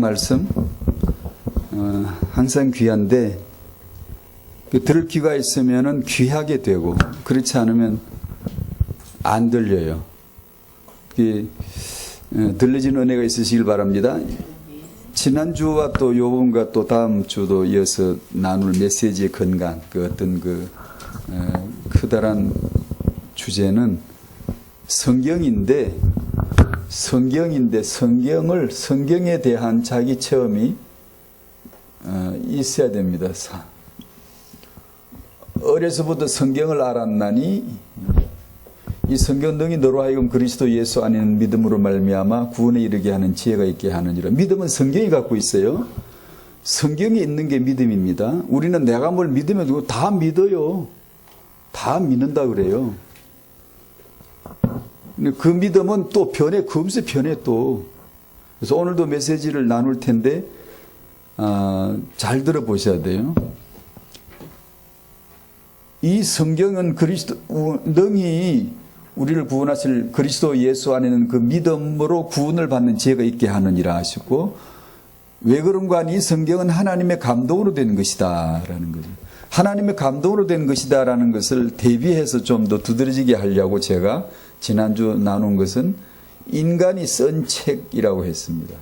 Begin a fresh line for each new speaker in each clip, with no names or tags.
말씀 항상 귀한데 들을 귀가 있으면 귀하게 되고 그렇지 않으면 안 들려요. 들려지는 은혜가 있으시길 바랍니다. 지난주와 또 요번과 또 다음 주도 이어서 나눌 메시지의 건강, 어떤 크다란 주제는 성경인데 성경에 대한 자기 체험이 있어야 됩니다. 어려서부터 성경을 알았나니 이 성경 등이 너로 하여금 그리스도 예수 안에 있는 믿음으로 말미암아 구원에 이르게 하는 지혜가 있게 하느니라. 믿음은 성경이 갖고 있어요. 성경에 있는 게 믿음입니다. 우리는 내가 뭘 믿으면 다 믿어요. 다 믿는다 그래요. 그 믿음은 또 변해, 금세 변해 또. 그래서 오늘도 메시지를 나눌 텐데 잘 들어보셔야 돼요. 이 성경은 그리스도 능히 우리를 구원하실 그리스도 예수 안에는 그 믿음으로 구원을 받는 지혜가 있게 하느니라 하시고, 왜 그런가 하니 이 성경은 하나님의 감동으로 된 것이다 라는 거죠. 하나님의 감동으로 된 것이다 라는 것을 대비해서 좀 더 두드러지게 하려고 제가 지난주 나눈 것은 인간이 쓴 책이라고 했습니다.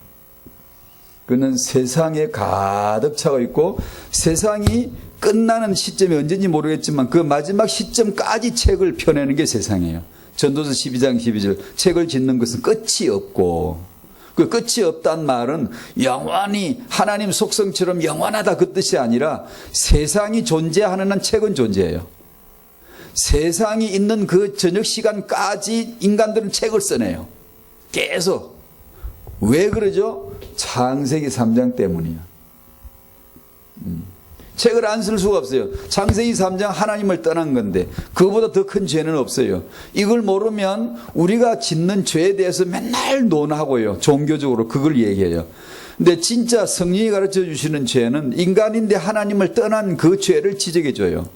그는 세상에 가득 차고 있고 세상이 끝나는 시점이 언제인지 모르겠지만 그 마지막 시점까지 책을 펴내는 게 세상이에요. 전도서 12장 12절 책을 짓는 것은 끝이 없고, 그 끝이 없다는 말은 영원히 하나님 속성처럼 영원하다 그 뜻이 아니라 세상이 존재하는 한 책은 존재해요. 세상이 있는 그 저녁 시간까지 인간들은 책을 써내요. 계속. 왜 그러죠? 창세기 3장 때문이야. 책을 안 쓸 수가 없어요. 창세기 3장 하나님을 떠난 건데 그거보다 더 큰 죄는 없어요. 이걸 모르면 우리가 짓는 죄에 대해서 맨날 논하고요. 종교적으로 그걸 얘기해요. 근데 진짜 성령이 가르쳐 주시는 죄는 인간인데 하나님을 떠난 그 죄를 지적해 줘요.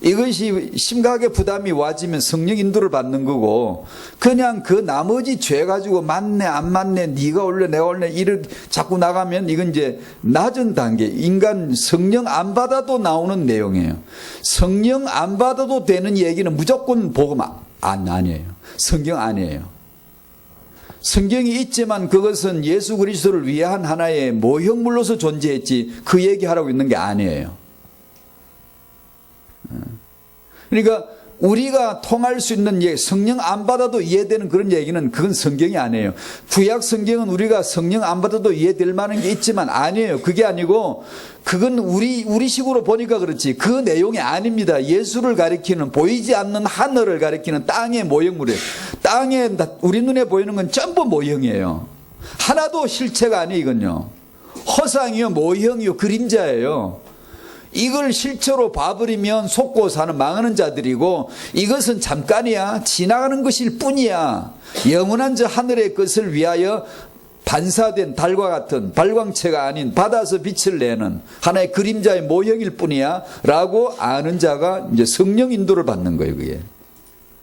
이것이 심각하게 부담이 와지면 성령 인도를 받는 거고, 그냥 그 나머지 죄 가지고 맞네 안 맞네 네가 올래 내가 올래 이렇게 자꾸 나가면 이건 이제 낮은 단계, 인간 성령 안 받아도 나오는 내용이에요. 성령 안 받아도 되는 얘기는 무조건 복음 아니에요. 성경 아니에요. 성경이 있지만 그것은 예수 그리스도를 위한 하나의 모형물로서 존재했지 그 얘기하라고 있는 게 아니에요. 그러니까 우리가 통할 수 있는 얘기, 성령 안 받아도 이해되는 그런 얘기는 그건 성경이 아니에요. 구약 성경은 우리가 성령 안 받아도 이해될 만한 게 있지만 아니에요. 그게 아니고 그건 우리식으로 보니까 그렇지 그 내용이 아닙니다. 예수를 가리키는, 보이지 않는 하늘을 가리키는 땅의 모형물이에요. 땅에 우리 눈에 보이는 건 전부 모형이에요. 하나도 실체가 아니에요. 이건요 허상이요, 모형이요, 그림자예요. 이걸 실체로 봐버리면 속고 사는 망하는 자들이고, 이것은 잠깐이야. 지나가는 것일 뿐이야. 영원한 저 하늘의 것을 위하여 반사된 달과 같은 발광체가 아닌 받아서 빛을 내는 하나의 그림자의 모형일 뿐이야 라고 아는 자가 이제 성령 인도를 받는 거예요. 그게.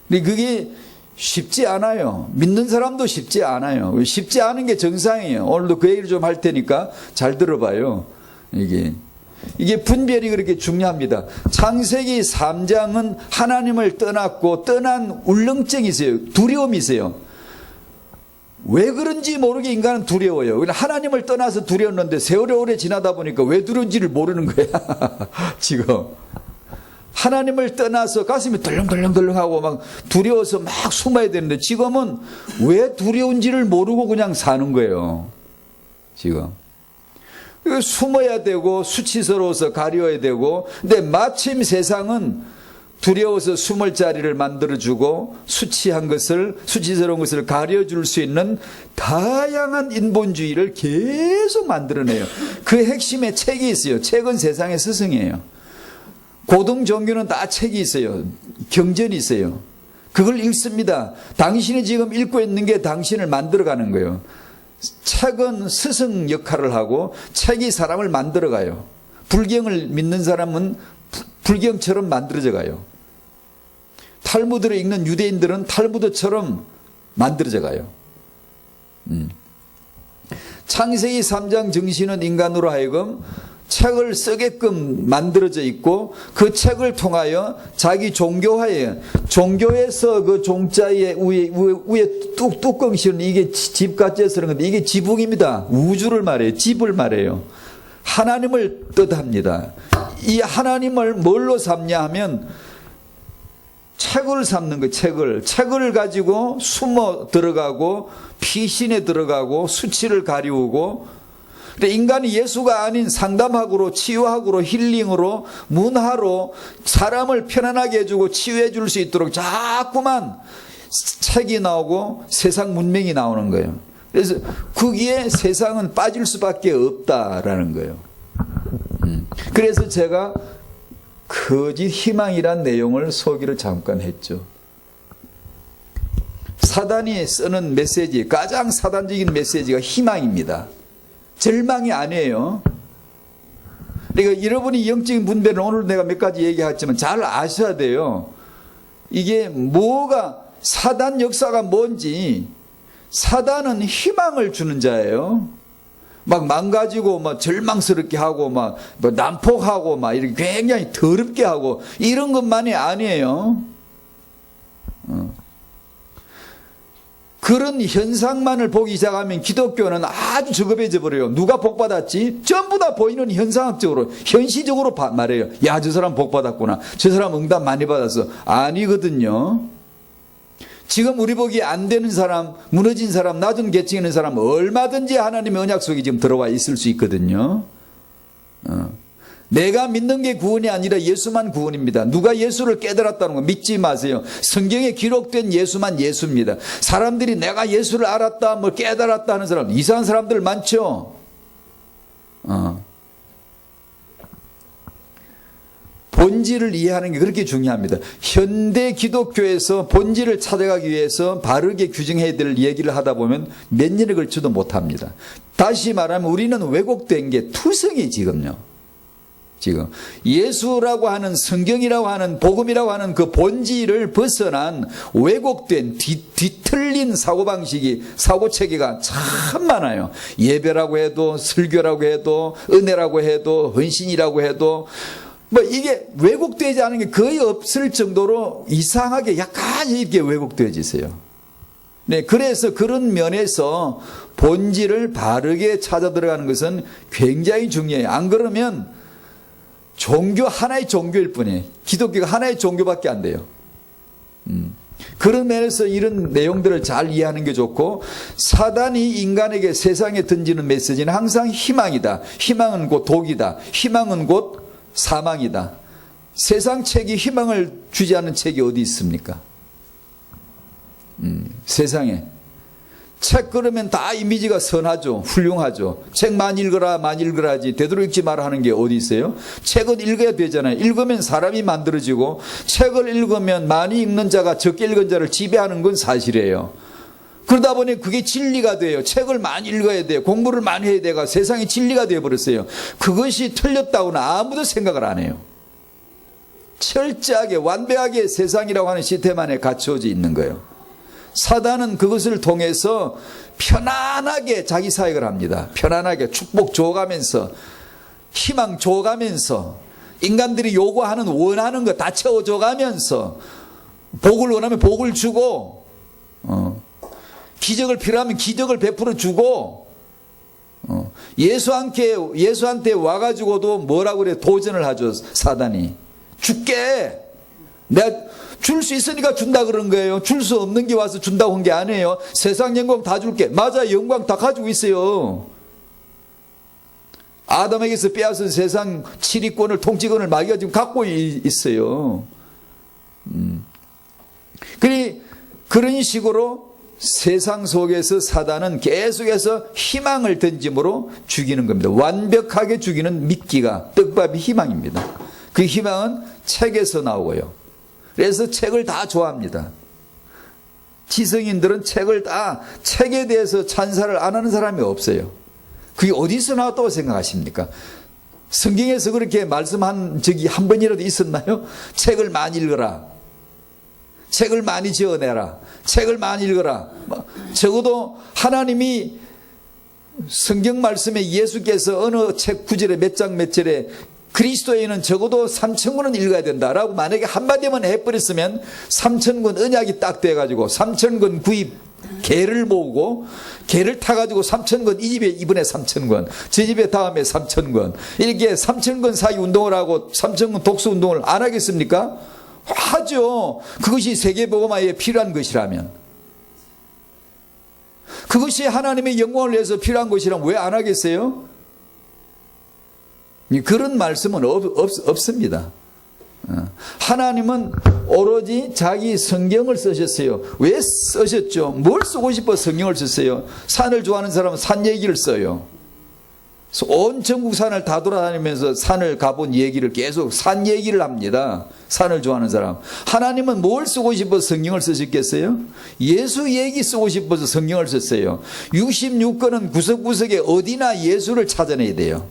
근데 그게 쉽지 않아요. 믿는 사람도 쉽지 않아요. 쉽지 않은 게 정상이에요. 오늘도 그 얘기를 좀 할 테니까 잘 들어봐요. 이게 분별이 그렇게 중요합니다. 창세기 3장은 하나님을 떠났고 떠난 울렁증이 있어요. 두려움이 있어요. 왜 그런지 모르게 인간은 두려워요. 하나님을 떠나서 두려웠는데 세월이 오래 지나다 보니까 왜 두려운지를 모르는 거야. 지금 하나님을 떠나서 가슴이 덜렁덜렁덜렁하고 막 두려워서 막 숨어야 되는데 지금은 왜 두려운지를 모르고 그냥 사는 거예요. 지금 숨어야 되고 수치스러워서 가려야 되고, 근데 마침 세상은 두려워서 숨을 자리를 만들어주고 수치스러운 것을 가려줄 수 있는 다양한 인본주의를 계속 만들어내요. 그 핵심에 책이 있어요. 책은 세상의 스승이에요. 고등 종교는 다 책이 있어요. 경전이 있어요. 그걸 읽습니다. 당신이 지금 읽고 있는 게 당신을 만들어가는 거예요. 책은 스승 역할을 하고 책이 사람을 만들어가요. 불경을 믿는 사람은 불경처럼 만들어져 가요. 탈무드를 읽는 유대인들은 탈무드처럼 만들어져 가요. 창세기 3장 정신은 인간으로 하여금 책을 쓰게끔 만들어져 있고 그 책을 통하여 자기 종교화에 종교에서 그 종자의 위에 뚜껑 씌우는 이게 집같이 해서 그런 건데 이게 지붕입니다. 우주를 말해요. 집을 말해요. 하나님을 뜻합니다. 이 하나님을 뭘로 삼냐 하면 책을 삼는 거예요. 책을 가지고 숨어 들어가고 피신에 들어가고 수치를 가리우고 근데 인간이 예수가 아닌 상담학으로 치유학으로 힐링으로 문화로 사람을 편안하게 해주고 치유해 줄 수 있도록 자꾸만 책이 나오고 세상 문명이 나오는 거예요. 그래서 거기에 세상은 빠질 수밖에 없다라는 거예요. 그래서 제가 거짓 희망이란 내용을 소개를 잠깐 했죠. 사단이 쓰는 메시지, 가장 사단적인 메시지가 희망입니다. 절망이 아니에요. 그러니까 여러분이 영적인 분배는 오늘 내가 몇 가지 얘기했지만 잘 아셔야 돼요. 이게 뭐가 사단 역사가 뭔지. 사단은 희망을 주는 자예요. 막 망가지고 막 절망스럽게 하고 막 난폭하고 막 이렇게 굉장히 더럽게 하고 이런 것만이 아니에요. 그런 현상만을 보기 시작하면 기독교는 아주 적업해져 버려요. 누가 복받았지? 전부 다 보이는 현상학적으로 현시적으로 말해요. 야, 저 사람 복받았구나. 저 사람 응답 많이 받았어. 아니거든요. 지금 우리 보기에 안 되는 사람, 무너진 사람, 낮은 계층에 있는 사람 얼마든지 하나님의 언약 속에 지금 들어와 있을 수 있거든요. 내가 믿는 게 구원이 아니라 예수만 구원입니다. 누가 예수를 깨달았다는 거 믿지 마세요. 성경에 기록된 예수만 예수입니다. 사람들이 내가 예수를 알았다, 뭐 깨달았다 하는 사람, 이상한 사람들 많죠. 본질을 이해하는 게 그렇게 중요합니다. 현대 기독교에서 본질을 찾아가기 위해서 바르게 규정해야 될 얘기를 하다 보면 몇 년에 걸쳐도 못합니다. 다시 말하면 우리는 왜곡된 게 투성이 지금요. 지금 예수라고 하는 성경이라고 하는 복음이라고 하는 그 본질을 벗어난 왜곡된 뒤틀린 사고방식이 사고체계가 참 많아요. 예배라고 해도 설교라고 해도 은혜라고 해도 헌신이라고 해도 뭐 이게 왜곡되지 않은 게 거의 없을 정도로 이상하게 약간 이렇게 왜곡되어지세요. 네, 그래서 그런 면에서 본질을 바르게 찾아 들어가는 것은 굉장히 중요해요. 안 그러면 종교 하나의 종교일 뿐이에요. 기독교가 하나의 종교밖에 안 돼요. 그런 면에서 이런 내용들을 잘 이해하는 게 좋고 사단이 인간에게 세상에 던지는 메시지는 항상 희망이다. 희망은 곧 독이다. 희망은 곧 사망이다. 세상 책이 희망을 주지 않는 책이 어디 있습니까? 세상에 책 그러면 다 이미지가 선하죠. 훌륭하죠. 책 많이 읽어라 많이 읽어라 하지 되도록 읽지 마라 하는 게 어디 있어요? 책은 읽어야 되잖아요. 읽으면 사람이 만들어지고 책을 읽으면 많이 읽는 자가 적게 읽은 자를 지배하는 건 사실이에요. 그러다 보니 그게 진리가 돼요. 책을 많이 읽어야 돼요. 공부를 많이 해야 돼가 세상이 진리가 되어버렸어요. 그것이 틀렸다고는 아무도 생각을 안 해요. 철저하게 완벽하게 세상이라고 하는 시스템 안에 갖춰져 있는 거예요. 사단은 그것을 통해서 편안하게 자기 사역을 합니다. 편안하게 축복 줘가면서 희망 줘가면서 인간들이 요구하는 원하는 거 다 채워줘가면서 복을 원하면 복을 주고 기적을 필요하면 기적을 베풀어 주고 예수한테 와가지고도 뭐라고 그래 도전을 하죠. 사단이 줄게 내가 줄 수 있으니까 준다 그런 거예요. 줄 수 없는 게 와서 준다고 한 게 아니에요. 세상 영광 다 줄게. 맞아, 영광 다 가지고 있어요. 아담에게서 빼앗은 세상 치리권을 통치권을 마귀가 지금 갖고 있어요. 그런 식으로 세상 속에서 사단은 계속해서 희망을 던짐으로 죽이는 겁니다. 완벽하게 죽이는 미끼가 떡밥이 희망입니다. 그 희망은 책에서 나오고요. 그래서 책을 다 좋아합니다. 지성인들은 책에 대해서 찬사를 안 하는 사람이 없어요. 그게 어디서 나왔다고 생각하십니까? 성경에서 그렇게 말씀한 적이 한 번이라도 있었나요? 책을 많이 읽어라. 책을 많이 지어내라. 책을 많이 읽어라. 적어도 하나님이 성경 말씀에 예수께서 어느 책 구절에 몇 장 몇 절에 그리스도인은 적어도 3,000권은 읽어야 된다라고 만약에 한마디만 해버렸으면 3,000권 언약이 딱 돼가지고 3,000권 구입 개를 모으고 개를 타가지고 3,000권, 이 집에 이번에 3,000권, 저 집에 다음에 3,000권, 이렇게 3,000권 사기 운동을 하고 3,000권 독서 운동을 안 하겠습니까? 하죠. 그것이 세계복음화에 필요한 것이라면, 그것이 하나님의 영광을 위해서 필요한 것이라면 왜 안 하겠어요? 그런 말씀은 없습니다. 하나님은 오로지 자기 성경을 쓰셨어요. 왜 쓰셨죠? 뭘 쓰고 싶어 성경을 썼어요? 산을 좋아하는 사람은 산 얘기를 써요. 온 전국 산을 다 돌아다니면서 산을 가본 얘기를 계속 산 얘기를 합니다. 산을 좋아하는 사람. 하나님은 뭘 쓰고 싶어 성경을 쓰셨겠어요? 예수 얘기 쓰고 싶어서 성경을 썼어요. 66권은 구석구석에 어디나 예수를 찾아내야 돼요.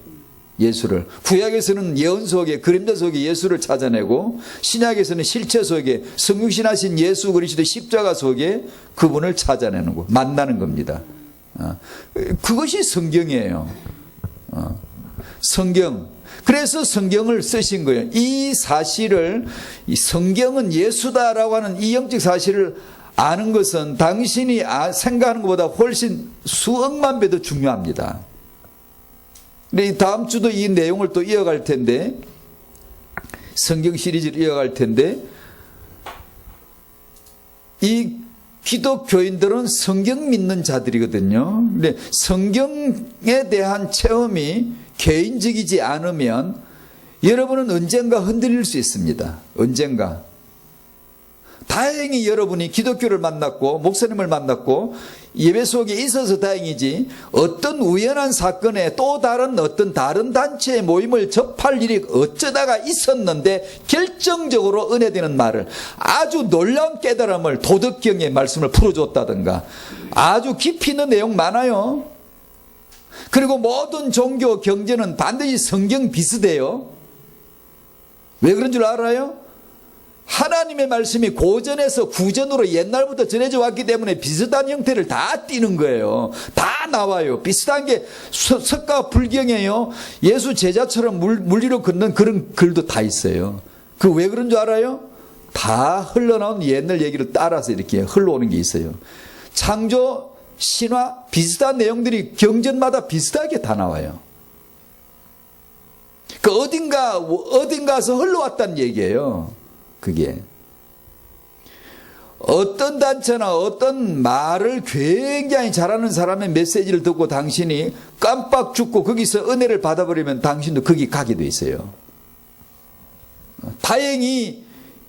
예수를. 구약에서는 예언 속에, 그림자 속에 예수를 찾아내고, 신약에서는 실체 속에 성육신하신 예수 그리스도 십자가 속에 그분을 찾아내는 거, 만나는 겁니다. 그것이 성경이에요. 성경. 그래서 성경을 쓰신 거예요. 이 사실을, 이 성경은 예수다라고 하는 이 영적 사실을 아는 것은 당신이 생각하는 것보다 훨씬 수억만 배 더 중요합니다. 다음 주도 이 내용을 또 이어갈 텐데, 성경 시리즈를 이어갈 텐데, 이 기독교인들은 성경 믿는 자들이거든요. 근데 성경에 대한 체험이 개인적이지 않으면 여러분은 언젠가 흔들릴 수 있습니다. 언젠가. 다행히 여러분이 기독교를 만났고 목사님을 만났고 예배 속에 있어서 다행이지, 어떤 우연한 사건에 또 다른 어떤 다른 단체의 모임을 접할 일이 어쩌다가 있었는데 결정적으로 은혜되는 말을, 아주 놀라운 깨달음을, 도덕경의 말씀을 풀어줬다든가, 아주 깊이 있는 내용 많아요. 그리고 모든 종교 경제는 반드시 성경 비슷해요. 왜 그런 줄 알아요? 하나님의 말씀이 고전에서 구전으로 옛날부터 전해져 왔기 때문에 비슷한 형태를 다 띠는 거예요. 다 나와요. 비슷한 게 석가 불경이에요. 예수 제자처럼 물리로 걷는 그런 글도 다 있어요. 그 왜 그런 줄 알아요? 다 흘러나온 옛날 얘기를 따라서 이렇게 흘러오는 게 있어요. 창조, 신화, 비슷한 내용들이 경전마다 비슷하게 다 나와요. 그 어딘가서 흘러왔다는 얘기예요. 그게 어떤 단체나 어떤 말을 굉장히 잘하는 사람의 메시지를 듣고 당신이 깜빡 죽고 거기서 은혜를 받아버리면 당신도 거기 가게 돼 있어요. 다행히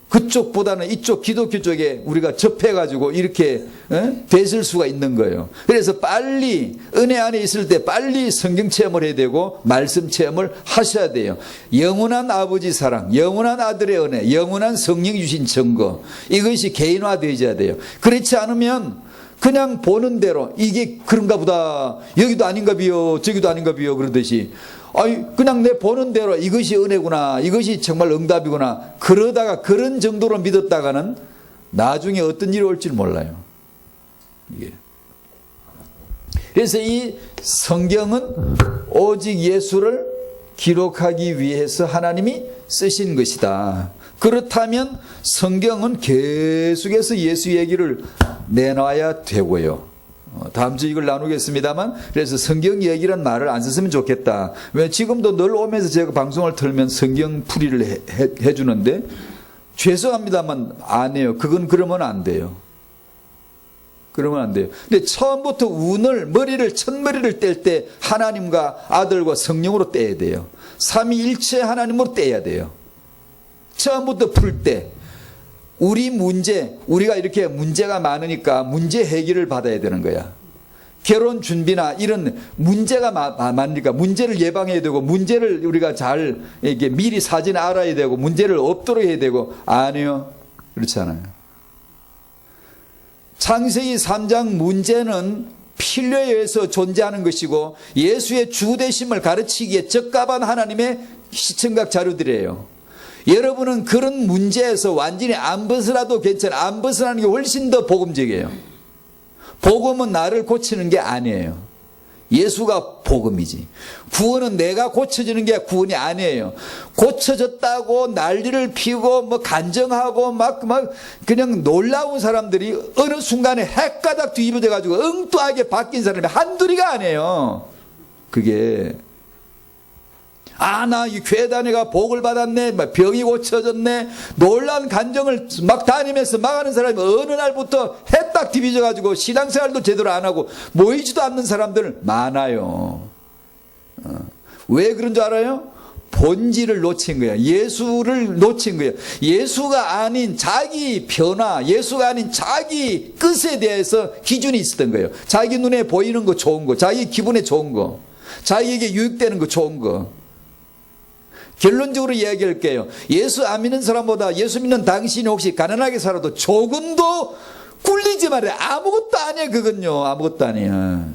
그쪽보다는 이쪽 기독교 쪽에 우리가 접해가지고 이렇게 됐을 수가 있는 거예요. 그래서 빨리 은혜 안에 있을 때 빨리 성경 체험을 해야 되고 말씀 체험을 하셔야 돼요. 영원한 아버지 사랑, 영원한 아들의 은혜, 영원한 성령 주신 증거, 이것이 개인화되어야 돼요. 그렇지 않으면 그냥 보는 대로 이게 그런가 보다, 여기도 아닌가 비요, 저기도 아닌가 비요 그러듯이 그냥 내 보는 대로 이것이 은혜구나, 이것이 정말 응답이구나, 그러다가 그런 정도로 믿었다가는 나중에 어떤 일이 올지 몰라요. 이게. 그래서 이 성경은 오직 예수를 기록하기 위해서 하나님이 쓰신 것이다. 그렇다면 성경은 계속해서 예수 얘기를 내놔야 되고요. 다음 주 이걸 나누겠습니다만, 그래서 성경 얘기란 말을 안 썼으면 좋겠다. 왜 지금도 늘 오면서 제가 방송을 틀면 성경 풀이를 해주는데, 죄송합니다만 안 해요. 그건 그러면 안 돼요. 그러면 안 돼요. 근데 처음부터 머리를 첫머리를 뗄 때 하나님과 아들과 성령으로 떼야 돼요. 삼위일체 하나님으로 떼야 돼요. 처음부터 풀 때. 우리가 이렇게 문제가 많으니까 문제 해결을 받아야 되는 거야. 결혼 준비나 이런 문제가 많으니까 문제를 예방해야 되고, 문제를 우리가 잘 이렇게 미리 사전에 알아야 되고, 문제를 없도록 해야 되고. 아니요. 그렇지 않아요. 창세기 3장 문제는 필요에 의해서 존재하는 것이고, 예수의 주되심을 가르치기에 적합한 하나님의 시청각 자료들이에요. 여러분은 그런 문제에서 완전히 안 벗어나도 괜찮아요. 안 벗어나는 게 훨씬 더 복음적이에요. 복음은 나를 고치는 게 아니에요. 예수가 복음이지. 구원은 내가 고쳐지는 게 구원이 아니에요. 고쳐졌다고 난리를 피우고 뭐 간증하고 막 그냥 놀라운 사람들이 어느 순간에 핵가닥 뒤집어져 가지고 엉뚱하게 바뀐 사람이 한둘이가 아니에요. 그게 나 이 교회 다니가 복을 받았네, 병이 고쳐졌네, 놀라운 간증을 막 다니면서 막 하는 사람이 어느 날부터 해 딱 뒤집어져가지고 신앙생활도 제대로 안 하고 모이지도 않는 사람들 많아요. 왜 그런 줄 알아요? 본질을 놓친 거예요. 예수를 놓친 거예요. 예수가 아닌 자기 변화, 예수가 아닌 자기 끝에 대해서 기준이 있었던 거예요. 자기 눈에 보이는 거 좋은 거, 자기 기분에 좋은 거, 자기에게 유익되는 거 좋은 거. 결론적으로 이야기할게요. 예수 안 믿는 사람보다 예수 믿는 당신이 혹시 가난하게 살아도 조금도 꿀리지 말아요. 아무것도 아니에요. 그건요. 아무것도 아니에요.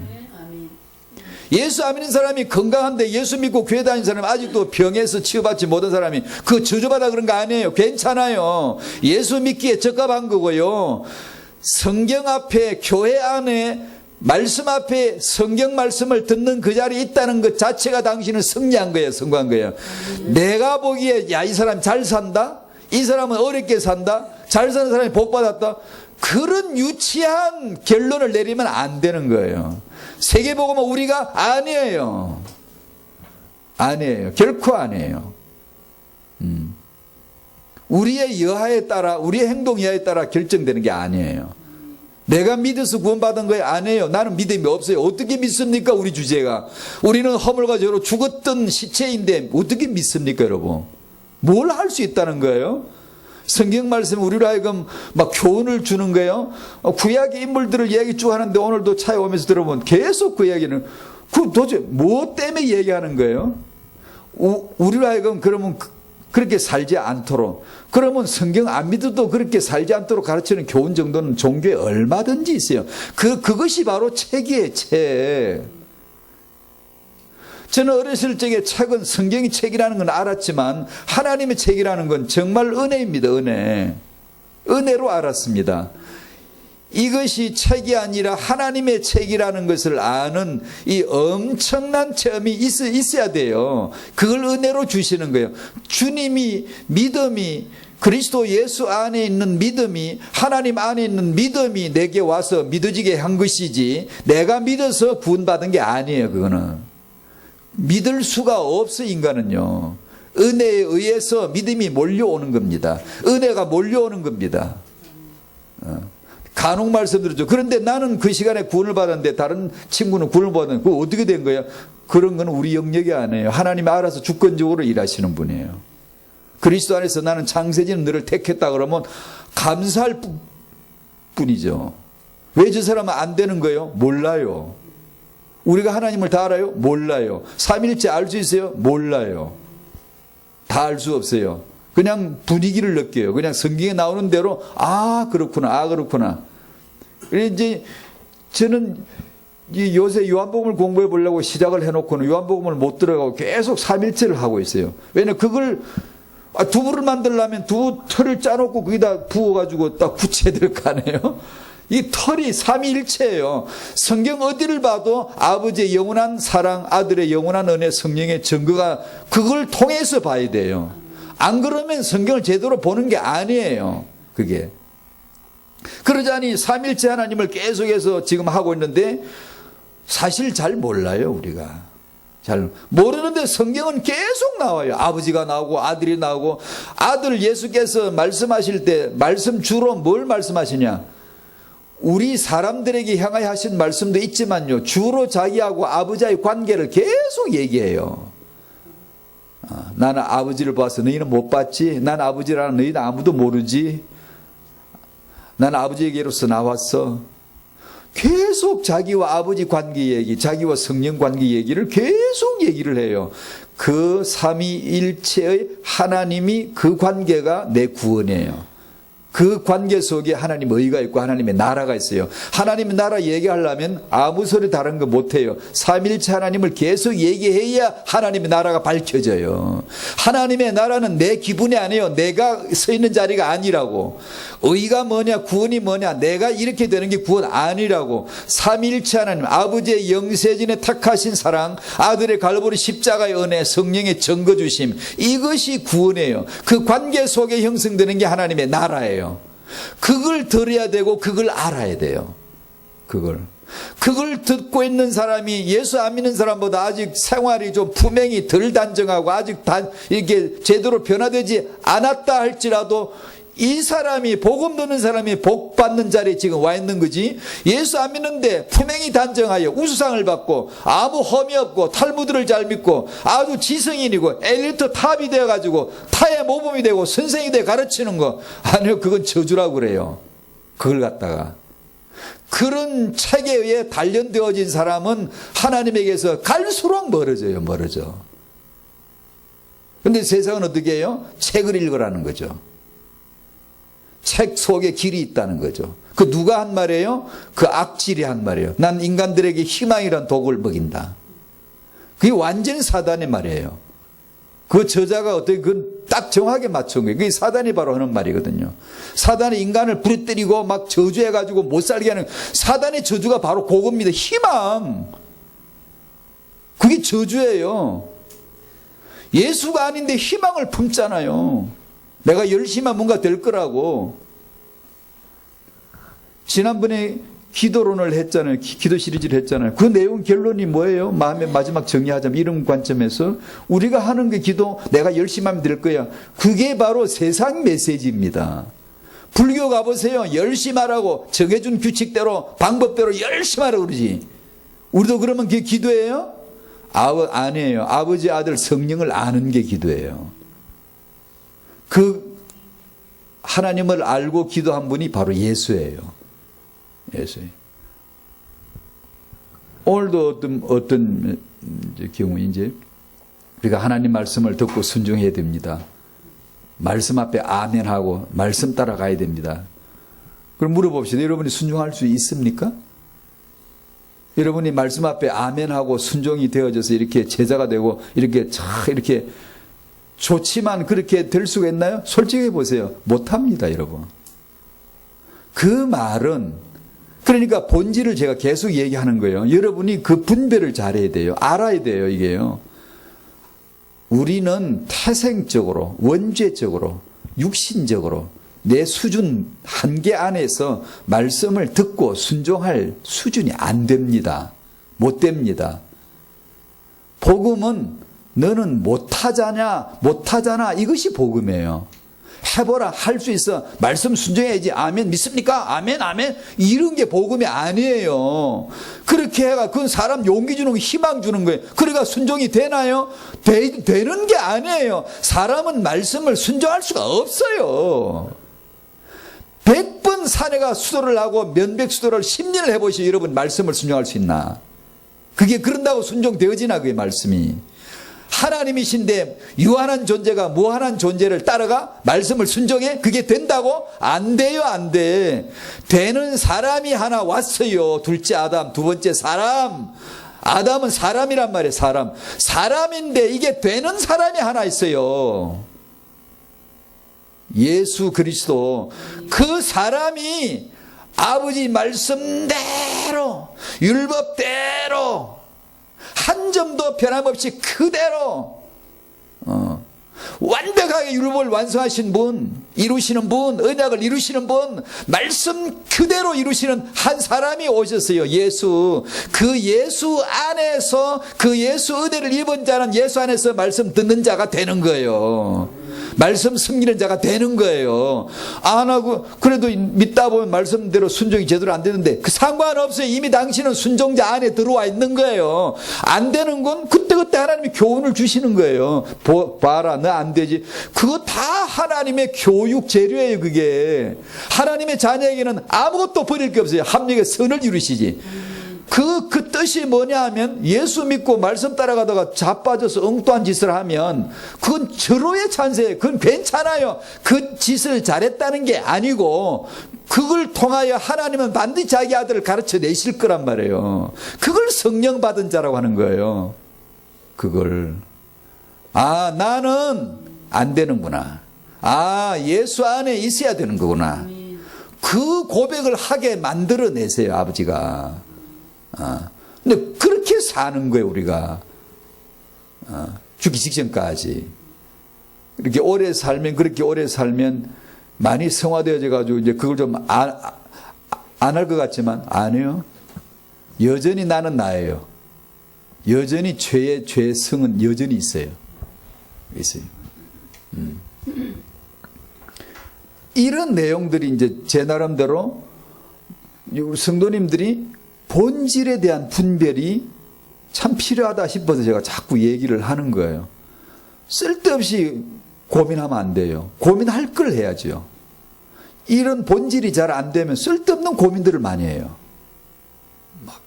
예수 안 믿는 사람이 건강한데 예수 믿고 교회 다니는 사람이 아직도 병에서 치유받지 못한 사람이 그 저주받아 그런 거 아니에요. 괜찮아요. 예수 믿기에 적합한 거고요. 성경 앞에 교회 안에 말씀 앞에 성경 말씀을 듣는 그 자리에 있다는 것 자체가 당신은 승리한 거예요. 성공한 거예요. 내가 보기에 야, 이 사람 잘 산다, 이 사람은 어렵게 산다, 잘 사는 사람이 복 받았다, 그런 유치한 결론을 내리면 안 되는 거예요. 세계복음은 우리가 아니에요. 아니에요. 결코 아니에요. 우리의 여하에 따라, 우리의 행동 여하에 따라 결정되는 게 아니에요. 내가 믿어서 구원받은 거예요? 아니에요. 나는 믿음이 없어요. 어떻게 믿습니까? 우리 주제가. 우리는 허물과 죄로 죽었던 시체인데 어떻게 믿습니까, 여러분? 뭘 할 수 있다는 거예요? 성경 말씀 우리로 하여금 막 교훈을 주는 거예요. 구약의 인물들을 이야기 쭉 하는데 오늘도 차에 오면서 들어보면 계속 그 이야기는 도대체 뭐 때문에 얘기하는 거예요? 우리로 하여금 그러면 그렇게 살지 않도록, 그러면 성경 안 믿어도 그렇게 살지 않도록 가르치는 교훈 정도는 종교에 얼마든지 있어요. 그것이 바로 책이에요. 책. 저는 어렸을 적에 책은 성경이 책이라는 건 알았지만 하나님의 책이라는 건 정말 은혜입니다. 은혜로 알았습니다. 이것이 책이 아니라 하나님의 책이라는 것을 아는 이 엄청난 체험이 있어야 돼요. 그걸 은혜로 주시는 거예요. 주님이 믿음이, 그리스도 예수 안에 있는 믿음이, 하나님 안에 있는 믿음이 내게 와서 믿어지게 한 것이지 내가 믿어서 구원받은 게 아니에요. 그거는 믿을 수가 없어. 인간은요, 은혜에 의해서 믿음이 몰려오는 겁니다. 은혜가 몰려오는 겁니다. 간혹 말씀드렸죠. 그런데 나는 그 시간에 구원을 받았는데 다른 친구는 구원을 받았는데 그거 어떻게 된 거야? 그런 건 우리 영역이 아니에요. 하나님이 알아서 주권적으로 일하시는 분이에요. 그리스도 안에서 나는 창세지는 너를 택했다 그러면 감사할 뿐이죠. 왜 저 사람은 안 되는 거예요? 몰라요. 우리가 하나님을 다 알아요? 몰라요. 삼일째 알 수 있어요? 몰라요. 다 알 수 없어요. 그냥 분위기를 느껴요. 그냥 성경에 나오는 대로 그렇구나. 그래서 이제 저는 요새 요한복음을 공부해 보려고 시작을 해놓고는 요한복음을 못 들어가고 계속 삼일체를 하고 있어요. 왜냐면 그걸 두부를 만들려면 두부 털을 짜놓고 거기다 부어가지고 딱 굳혀야 될 거 아니에요? 이 털이 삼위일체예요. 성경 어디를 봐도 아버지의 영원한 사랑, 아들의 영원한 은혜, 성령의 증거가 그걸 통해서 봐야 돼요. 안 그러면 성경을 제대로 보는 게 아니에요. 그게. 그러자니 삼일체 하나님을 계속해서 지금 하고 있는데 사실 잘 몰라요. 우리가 잘 모르는데 성경은 계속 나와요. 아버지가 나오고 아들이 나오고, 아들 예수께서 말씀하실 때 말씀 주로 뭘 말씀하시냐, 우리 사람들에게 향하여 하신 말씀도 있지만요, 주로 자기하고 아버지와의 관계를 계속 얘기해요. 나는 아버지를 봐서 너희는 못 봤지. 난 아버지라는 너희는 아무도 모르지. 나는 아버지에게로서 나왔어. 계속 자기와 아버지 관계 얘기, 자기와 성령 관계 얘기를 계속 얘기를 해요. 그 삼위일체의 하나님이, 그 관계가 내 구원이에요. 그 관계 속에 하나님의 의가 있고 하나님의 나라가 있어요. 하나님의 나라 얘기하려면 아무 소리 다른 거 못해요. 삼일체 하나님을 계속 얘기해야 하나님의 나라가 밝혀져요. 하나님의 나라는 내 기분이 아니에요. 내가 서 있는 자리가 아니라고. 의가 뭐냐, 구원이 뭐냐, 내가 이렇게 되는 게 구원 아니라고. 삼위일체 하나님, 아버지의 영세전에 택하신 사랑, 아들의 갈보리 십자가의 은혜, 성령의 증거 주심, 이것이 구원이에요. 그 관계 속에 형성되는 게 하나님의 나라예요. 그걸 들어야 되고 그걸 알아야 돼요. 그걸 듣고 있는 사람이 예수 안 믿는 사람보다 아직 생활이 좀 품행이 덜 단정하고 아직 이렇게 제대로 변화되지 않았다 할지라도 이 사람이, 복음 듣는 사람이 복 받는 자리에 지금 와 있는 거지. 예수 안 믿는데 품행이 단정하여 우수상을 받고 아무 험이 없고 탈무드를 잘 믿고 아주 지성인이고 엘리트 탑이 되어가지고 타의 모범이 되고 선생이 돼 가르치는 거, 아니요, 그건 저주라고 그래요. 그걸 갖다가 그런 책에 의해 단련되어진 사람은 하나님에게서 갈수록 멀어져. 근데 세상은 어떻게 해요? 책을 읽으라는 거죠. 책 속에 길이 있다는 거죠. 그 누가 한 말이에요? 그 악질이 한 말이에요. 난 인간들에게 희망이란 독을 먹인다. 그게 완전히 사단의 말이에요. 그 저자가 어떻게 그건 딱 정확하게 맞춘 거예요. 그게 사단이 바로 하는 말이거든요. 사단이 인간을 부리뜨리고 막 저주해가지고 못 살게 하는, 사단의 저주가 바로 그겁니다. 희망. 그게 저주예요. 예수가 아닌데 희망을 품잖아요. 내가 열심히 뭔가 될 거라고. 지난번에 기도론을 했잖아요. 기도 시리즈를 했잖아요. 그 내용 결론이 뭐예요? 마음의 마지막 정리하자면 이런 관점에서 우리가 하는 그 기도, 내가 열심히 하면 될 거야. 그게 바로 세상 메시지입니다. 불교 가보세요. 열심히 하라고 정해준 규칙대로 방법대로 열심히 하라고 그러지. 우리도 그러면 그게 기도예요? 아니에요. 아버지, 아들, 성령을 아는 게 기도예요. 그 하나님을 알고 기도한 분이 바로 예수예요. 오늘도 어떤 경우에 이제 우리가 하나님 말씀을 듣고 순종해야 됩니다. 말씀 앞에 아멘하고 말씀 따라가야 됩니다. 그럼 물어봅시다. 여러분이 순종할 수 있습니까? 여러분이 말씀 앞에 아멘하고 순종이 되어져서 이렇게 제자가 되고 이렇게 좋지만 그렇게 될 수가 있나요? 솔직히 보세요. 못합니다, 여러분. 그 말은, 그러니까 본질을 제가 계속 얘기하는 거예요. 여러분이 그 분별을 잘해야 돼요. 알아야 돼요, 이게요. 우리는 태생적으로, 원죄적으로, 육신적으로 내 수준 한계 안에서 말씀을 듣고 순종할 수준이 안 됩니다. 못 됩니다. 복음은 너는 못하잖아 이것이 복음이에요. 해보라, 할 수 있어, 말씀 순종해야지, 아멘, 믿습니까? 아멘 이런 게 복음이 아니에요. 그렇게 해가 그건 사람 용기 주는 거, 희망 주는 거예요. 그러니까 순종이 되나요? 되는 게 아니에요. 사람은 말씀을 순종할 수가 없어요. 100번 사내가 수도를 하고 면백수도를 10년을 해보시오. 여러분 말씀을 순종할 수 있나? 그게 그런다고 순종되어지나, 그게 말씀이. 하나님이신데 유한한 존재가 무한한 존재를 따라가 말씀을 순종해? 그게 된다고? 안 돼요, 안 돼. 되는 사람이 하나 왔어요. 둘째 아담, 두 번째 사람. 아담은 사람이란 말이에요. 사람인데 이게 되는 사람이 하나 있어요. 예수 그리스도. 그 사람이 아버지 말씀대로, 율법대로 한 점도 변함없이 그대로 완벽하게 율법을 완성하신 분, 이루시는 분, 언약을 이루시는 분, 말씀 그대로 이루시는 한 사람이 오셨어요. 예수. 그 예수 안에서, 그 예수 은혜를 입은 자는 예수 안에서 말씀 듣는 자가 되는 거예요. 말씀 숨기는 자가 되는 거예요. 안 하고 그래도 믿다 보면 말씀대로 순종이 제대로 안 되는데 그 상관없어요. 이미 당신은 순종자 안에 들어와 있는 거예요. 안 되는 건 그때그때 하나님이 교훈을 주시는 거예요. 봐라, 너 안 되지. 그거 다 하나님의 교육 재료예요. 그게 하나님의 자녀에게는 아무것도 버릴 게 없어요. 합력의 선을 이루시지. 그 뜻이 뭐냐 하면 예수 믿고 말씀 따라가다가 자빠져서 엉뚱한 짓을 하면 그건 절호의 찬세예요. 그건 괜찮아요. 그 짓을 잘했다는 게 아니고 그걸 통하여 하나님은 반드시 자기 아들을 가르쳐 내실 거란 말이에요. 그걸 성령 받은 자라고 하는 거예요. 그걸. 나는 안 되는구나. 예수 안에 있어야 되는 거구나. 그 고백을 하게 만들어내세요, 아버지가. 근데 그렇게 사는 거예요, 우리가. 죽기 직전까지. 이렇게 오래 살면, 그렇게 오래 살면 많이 성화되어져 가지고 이제 그걸 좀 안 할 것 같지만 아니에요. 여전히 나는 나예요. 여전히 죄의 죄성은 여전히 있어요. 있어요. 이런 내용들이 이제 제 나름대로 성도님들이 본질에 대한 분별이 참 필요하다 싶어서 제가 자꾸 얘기를 하는 거예요. 쓸데없이 고민하면 안 돼요. 고민할 걸 해야죠. 이런 본질이 잘 안 되면 쓸데없는 고민들을 많이 해요. 막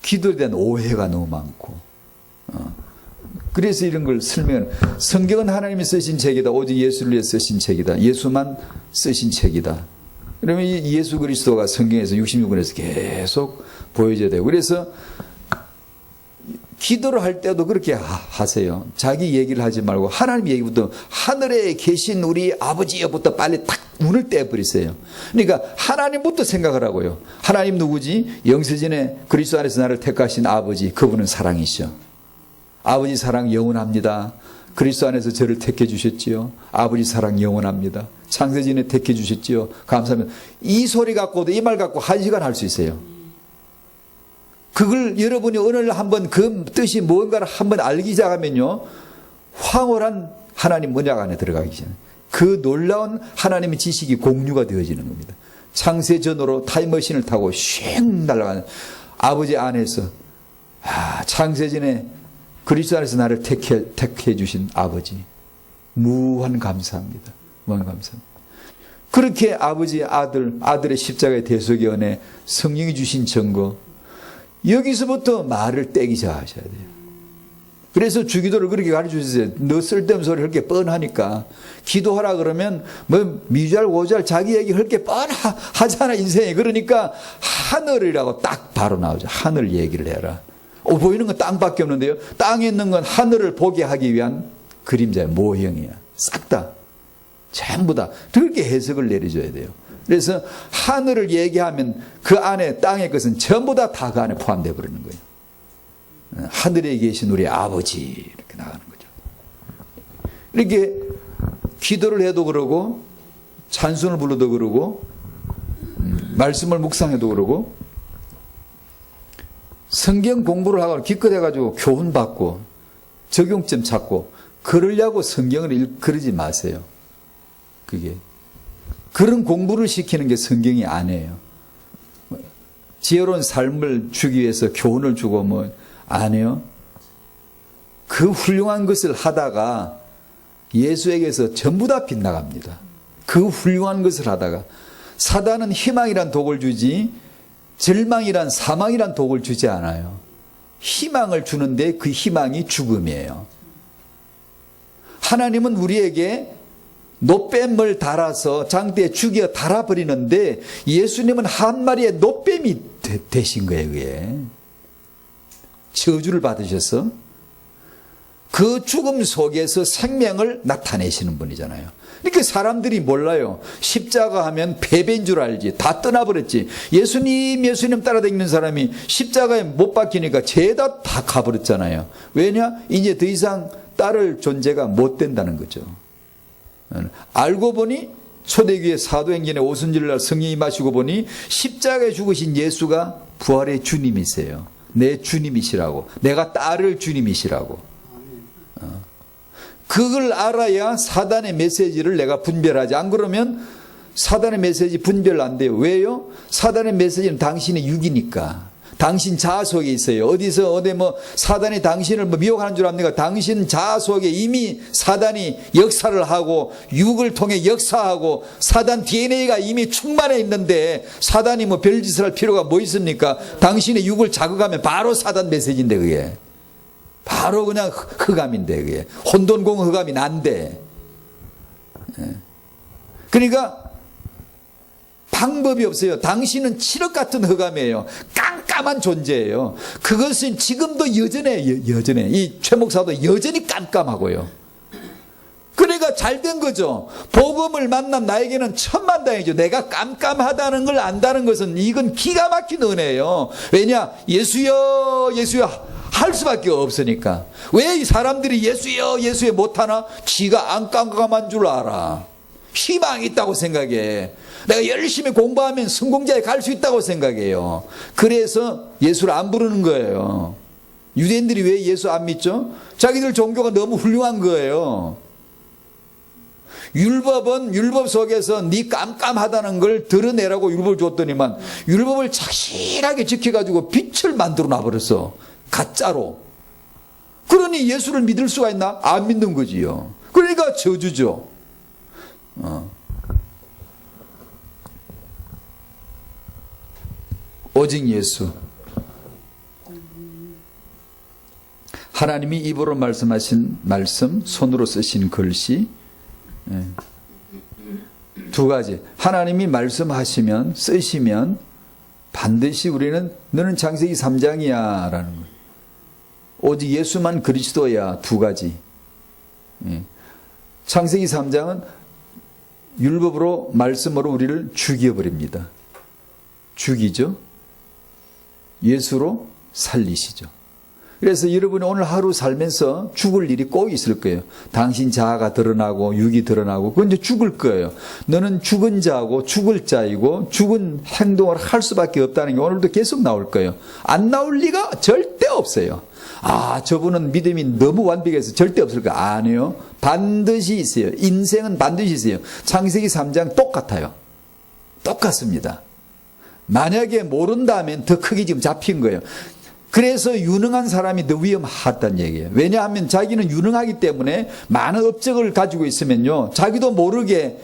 기도에 대한 오해가 너무 많고. 그래서 이런 걸 설명을, 성경은 하나님이 쓰신 책이다. 오직 예수를 위해 쓰신 책이다. 예수만 쓰신 책이다. 그러면 이 예수 그리스도가 성경에서 66권에서 계속 보여줘야 돼요. 그래서 기도를 할 때도 그렇게 하세요. 자기 얘기를 하지 말고 하나님 얘기부터, 하늘에 계신 우리 아버지여부터 빨리 탁 문을 떼버리세요. 그러니까 하나님부터 생각을 하고요. 하나님 누구지? 영세전에 그리스도 안에서 나를 택하신 아버지, 그분은 사랑이시죠. 아버지 사랑 영원합니다. 그리스도 안에서 저를 택해 주셨지요. 아버지 사랑 영원합니다. 창세전에 택해 주셨지요. 감사합니다. 이 소리 갖고도, 이 말 갖고 1시간 할 수 있어요. 그걸 여러분이 오늘 한번 그 뜻이 뭔가를 한번 알기 시작하면요, 황홀한 하나님 문약 안에 들어가기 시작해요. 그 놀라운 하나님의 지식이 공유가 되어지는 겁니다. 창세전으로 타임머신을 타고 쉥 날아가는 아버지 안에서, 창세전에 그리스도 안에서 나를 택해 주신 아버지, 무한 감사합니다. 무한 감사합니다. 그렇게 아버지, 아들의 십자가의 대속의 은혜, 성령이 주신 증거, 여기서부터 말을 떼기 시작하셔야 돼요. 그래서 주기도를 그렇게 가르쳐주세요. 너 쓸데없는 소리 그렇게 뻔하니까. 기도하라 그러면 뭐 미주알 오주알 자기 얘기 그렇게 뻔하잖아, 인생이. 그러니까 하늘이라고 딱 바로 나오죠. 하늘 얘기를 해라. 보이는 건 땅밖에 없는데요, 땅에 있는 건 하늘을 보게 하기 위한 그림자의 모형이야. 싹 다, 전부 다 그렇게 해석을 내려줘야 돼요. 그래서 하늘을 얘기하면 그 안에 땅의 것은 전부 다 그 안에 포함되어 버리는 거예요. 하늘에 계신 우리 아버지, 이렇게 나가는 거죠. 이렇게 기도를 해도 그러고, 찬송을 불러도 그러고, 말씀을 묵상해도 그러고, 성경 공부를 하고 기껏해가지고 교훈받고 적용점 찾고 그러려고 성경을 그러지 마세요. 그게 그런 공부를 시키는 게 성경이 아니에요. 지혜로운 삶을 주기 위해서 교훈을 주고 뭐 아니에요. 그 훌륭한 것을 하다가 예수에게서 전부 다 빗나갑니다. 그 훌륭한 것을 하다가 사단은 희망이란 독을 주지 절망이란 사망이란 독을 주지 않아요. 희망을 주는데 그 희망이 죽음이에요. 하나님은 우리에게 노뱀을 달아서 장대에 죽여 달아버리는데 예수님은 한 마리의 노뱀이 되신 거예요. 그게 저주를 받으셔서 그 죽음 속에서 생명을 나타내시는 분이잖아요. 그러니까 사람들이 몰라요. 십자가 하면 패배인 줄 알지. 다 떠나버렸지. 예수님 따라다니는 사람이 십자가에 못 박히니까 죄다 다 가버렸잖아요. 왜냐? 이제 더 이상 따를 존재가 못 된다는 거죠. 알고 보니 초대교회 사도행전의 오순절날 성령이 임하시고 보니 십자가에 죽으신 예수가 부활의 주님이세요. 내 주님이시라고. 내가 따를 주님이시라고. 그걸 알아야 사단의 메시지를 내가 분별하지. 안 그러면 사단의 메시지 분별 안 돼요. 왜요? 사단의 메시지는 당신의 육이니까. 당신 자아 속에 있어요. 어디 뭐 사단이 당신을 뭐 미혹하는 줄 압니까? 당신 자아 속에 이미 사단이 역사를 하고 육을 통해 역사하고 사단 DNA가 이미 충만해 있는데 사단이 뭐 별짓을 할 필요가 뭐 있습니까? 당신의 육을 자극하면 바로 사단 메시지인데 그게. 바로 그냥 흑암인데 그게. 혼돈공 흑암이 난데. 그러니까 방법이 없어요. 당신은 칠흑 같은 흑암이에요. 깜깜한 존재예요. 그것은 지금도 여전해. 이 최 목사도 여전히 깜깜하고요. 그러니까 그러니까 잘 된 거죠. 복음을 만난 나에게는 천만다행이죠. 내가 깜깜하다는 걸 안다는 것은 이건 기가 막힌 은혜예요. 왜냐? 예수여 예수여 할 수밖에 없으니까. 왜 이 사람들이 예수여 예수여 못하나? 지가 안 깜깜한 줄 알아. 희망이 있다고 생각해. 내가 열심히 공부하면 성공자에 갈 수 있다고 생각해요. 그래서 예수를 안 부르는 거예요. 유대인들이 왜 예수 안 믿죠? 자기들 종교가 너무 훌륭한 거예요. 율법은 율법 속에서 네 깜깜하다는 걸 드러내라고 율법을 줬더니만 율법을 착실하게 지켜가지고 빛을 만들어 놔버렸어. 가짜로. 그러니 예수를 믿을 수가 있나? 안 믿는 거지요. 그러니까 저주죠. 오직 예수. 하나님이 입으로 말씀하신 말씀, 손으로 쓰신 글씨, 두 가지. 하나님이 말씀하시면, 쓰시면 반드시 우리는 너는 창세기 3장이야 라는 거예요. 오직 예수만 그리스도야. 두 가지. 창세기 3장은 율법으로 말씀으로 우리를 죽여버립니다. 죽이죠. 예수로 살리시죠. 그래서 여러분이 오늘 하루 살면서 죽을 일이 꼭 있을 거예요. 당신 자아가 드러나고 육이 드러나고 그건 이제 죽을 거예요. 너는 죽은 자고 죽을 자이고 죽은 행동을 할 수밖에 없다는 게 오늘도 계속 나올 거예요. 안 나올 리가 절대 없어요. 아, 저분은 믿음이 너무 완벽해서 절대 없을 거 아니에요. 반드시 있어요. 인생은 반드시 있어요. 창세기 3장 똑같아요. 똑같습니다. 만약에 모른다면 더 크게 지금 잡힌 거예요. 그래서 유능한 사람이 더 위험하다는 얘기예요. 왜냐하면 자기는 유능하기 때문에 많은 업적을 가지고 있으면요, 자기도 모르게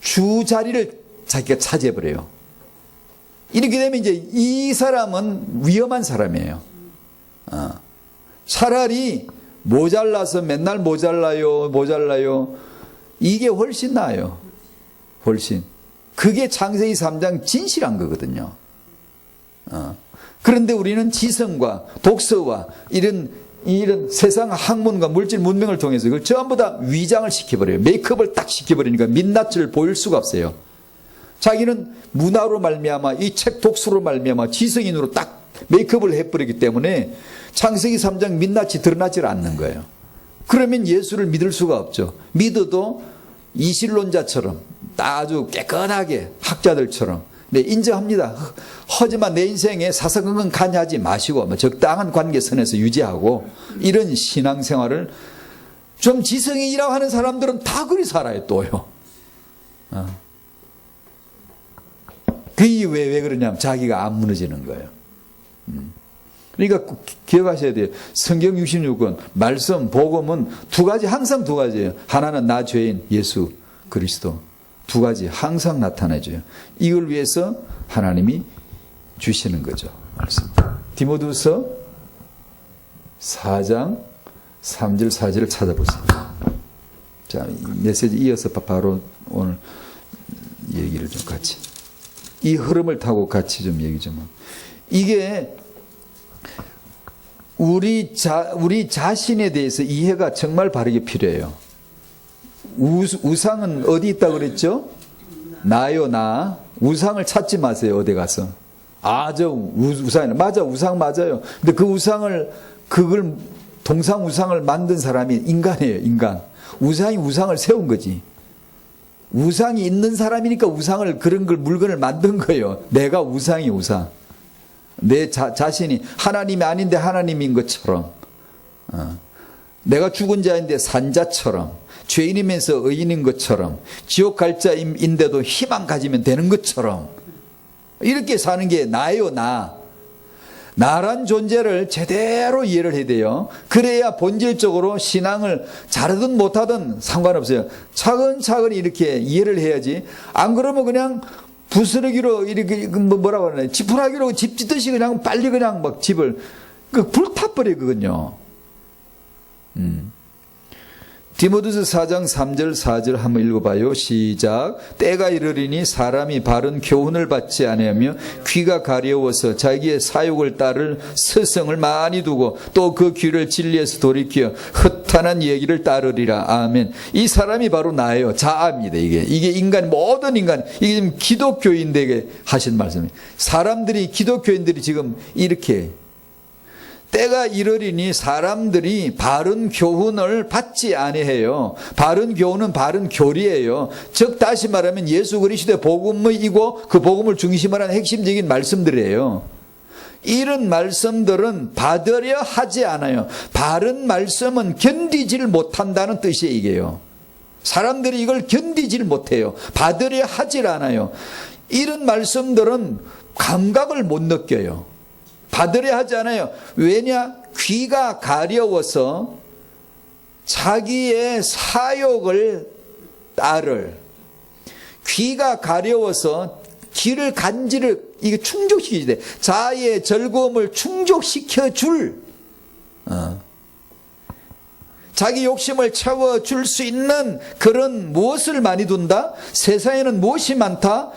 주 자리를 자기가 차지해버려요. 이렇게 되면 이제 이 사람은 위험한 사람이에요. 차라리 모자라서 맨날 모자라요. 이게 훨씬 나아요. 훨씬. 그게 창세기 3장 진실한 거거든요. 그런데 우리는 지성과 독서와 이런 세상 학문과 물질 문명을 통해서 그걸 전부 다 위장을 시켜버려요. 메이크업을 딱 시켜버리니까 민낯을 보일 수가 없어요. 자기는 문화로 말미암아 이 책 독서로 말미암아 지성인으로 딱 메이크업을 해버리기 때문에 창세기 3장 민낯이 드러나질 않는 거예요. 그러면 예수를 믿을 수가 없죠. 믿어도 이실론자처럼 아주 깨끗하게 학자들처럼 네, 인정합니다. 하지만 내 인생에 사사건건 간여하지 마시고 적당한 관계선에서 유지하고 이런 신앙생활을 좀 지성인이라고 하는 사람들은 다 그리 살아요. 또요. 그게 왜 그러냐면 자기가 안 무너지는 거예요. 그러니까 꼭 기억하셔야 돼요. 성경 66권 말씀 복음은 두 가지, 항상 두 가지예요. 하나는 나 죄인 예수 그리스도, 두 가지 항상 나타내줘요. 이걸 위해서 하나님이 주시는 거죠. 말씀. 디모데후서 4장 3절 4절을 찾아보세요. 자, 메시지 이어서 바로 오늘 얘기를 좀 같이, 이 흐름을 타고 같이 좀 얘기 좀. 이게 우리 자신에 대해서 이해가 정말 바르게 필요해요. 우상은 어디 있다 그랬죠? 나요, 나. 우상을 찾지 마세요, 어디 가서. 아, 저 우상, 맞아, 우상 맞아요. 근데 그 우상을, 그걸, 동상 우상을 만든 사람이 인간이에요, 인간. 우상이 우상을 세운 거지. 우상이 있는 사람이니까 우상을, 그런 걸, 물건을 만든 거예요. 내가 우상이 우상. 내 자신이 하나님이 아닌데 하나님인 것처럼. 내가 죽은 자인데 산 자처럼. 죄인이면서 의인인 것처럼, 지옥 갈 자인데도 희망 가지면 되는 것처럼 이렇게 사는 게 나예요. 나란 존재를 제대로 이해를 해야 돼요. 그래야 본질적으로 신앙을 잘하든 못하든 상관없어요. 차근차근 이렇게 이해를 해야지. 안 그러면 그냥 부스러기로 이렇게 뭐라고 하나요? 지푸라기로 집 짓듯이 그냥 빨리 그냥 막 집을 불타버리거든요. 디모데서 4장 3절 4절 한번 읽어봐요. 시작. 때가 이르리니 사람이 바른 교훈을 받지 아니하며 귀가 가려워서 자기의 사욕을 따를 스승을 많이 두고 또 그 귀를 진리에서 돌이켜 헛탄한 얘기를 따르리라. 아멘. 이 사람이 바로 나예요. 자아입니다. 이게 인간, 모든 인간, 이게 지금 기독교인들에게 하신 말씀이에요. 기독교인들이 지금 이렇게 때가 이르리니 사람들이 바른 교훈을 받지 아니해요. 바른 교훈은 바른 교리예요. 즉 다시 말하면 예수 그리스도의 복음이고 그 복음을 중심으로 하는 핵심적인 말씀들이에요. 이런 말씀들은 받으려 하지 않아요. 바른 말씀은 견디지를 못한다는 뜻이에요. 이게요. 사람들이 이걸 견디지를 못해요. 받으려 하질 않아요. 이런 말씀들은 감각을 못 느껴요. 받으려 하지 않아요. 왜냐? 귀가 가려워서 자기의 사욕을 따를, 귀가 가려워서 귀를 이게 충족시키지 돼. 자아의 즐거움을 충족시켜 줄, 자기 욕심을 채워줄 수 있는 그런 무엇을 많이 둔다? 세상에는 무엇이 많다?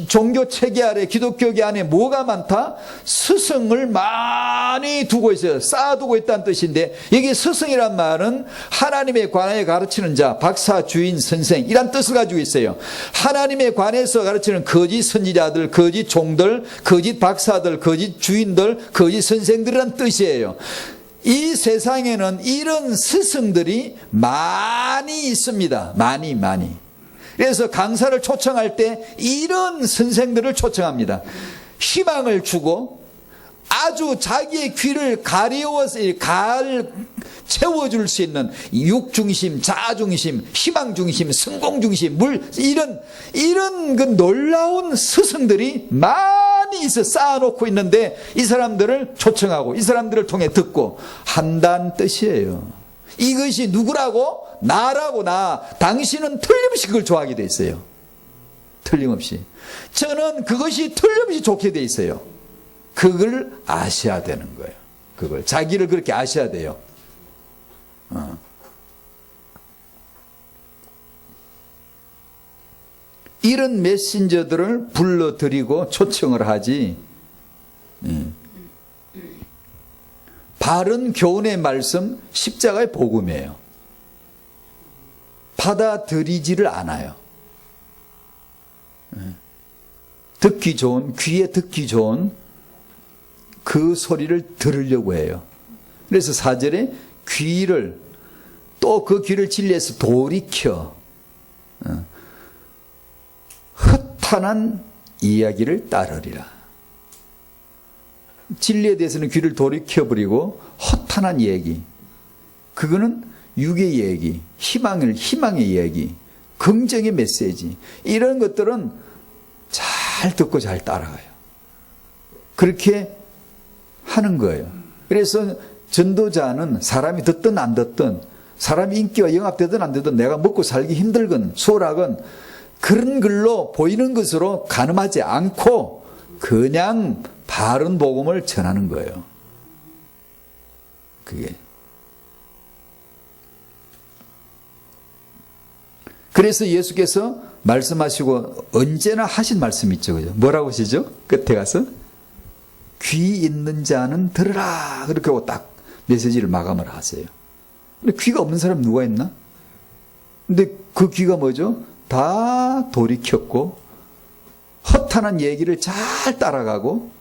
종교 체계 아래, 기독교계 안에 뭐가 많다? 스승을 많이 두고 있어요. 쌓아두고 있다는 뜻인데, 여기 스승이란 말은 하나님에 관하여 가르치는 자, 박사, 주인, 선생 이란 뜻을 가지고 있어요. 하나님에 관해서 가르치는 거짓 선지자들, 거짓 종들, 거짓 박사들, 거짓 주인들, 거짓 선생들이란 뜻이에요. 이 세상에는 이런 스승들이 많이 있습니다. 많이. 그래서 강사를 초청할 때 이런 선생들을 초청합니다. 희망을 주고 아주 자기의 귀를 가려워서 채워줄 수 있는 육중심, 자아중심, 희망중심, 성공중심, 이런 그 놀라운 스승들이 많이 있어 쌓아놓고 있는데 이 사람들을 초청하고 이 사람들을 통해 듣고 한다는 뜻이에요. 이것이 누구라고? 나라고. 당신은 틀림없이 그걸 좋아하게 돼 있어요. 틀림없이. 저는 그것이 틀림없이 좋게 돼 있어요. 그걸 아셔야 되는 거예요. 자기를 그렇게 아셔야 돼요. 이런 메신저들을 불러들이고 초청을 하지. 바른 교훈의 말씀, 십자가의 복음이에요. 받아들이지를 않아요. 듣기 좋은, 귀에 듣기 좋은 그 소리를 들으려고 해요. 그래서 4절에 귀를, 또 그 귀를 진리에서 돌이켜 허탄한 이야기를 따르리라. 진리에 대해서는 귀를 돌이켜버리고 허탄한 얘기, 그거는 육의 얘기, 희망의 얘기, 긍정의 메시지, 이런 것들은 잘 듣고 잘 따라가요. 그렇게 하는 거예요. 그래서 전도자는 사람이 듣든 안 듣든, 사람이 인기와 영합되든 안 되든, 내가 먹고 살기 힘들건 수월하건 그런 걸로 보이는 것으로 가늠하지 않고 그냥 바른 복음을 전하는 거예요. 그게. 그래서 예수께서 말씀하시고 언제나 하신 말씀 있죠. 그죠? 뭐라고 하시죠? 끝에 가서 귀 있는 자는 들으라. 그렇게 하고 딱 메시지를 마감을 하세요. 근데 귀가 없는 사람 누가 있나? 근데 그 귀가 뭐죠? 다 돌이켰고 허탄한 얘기를 잘 따라가고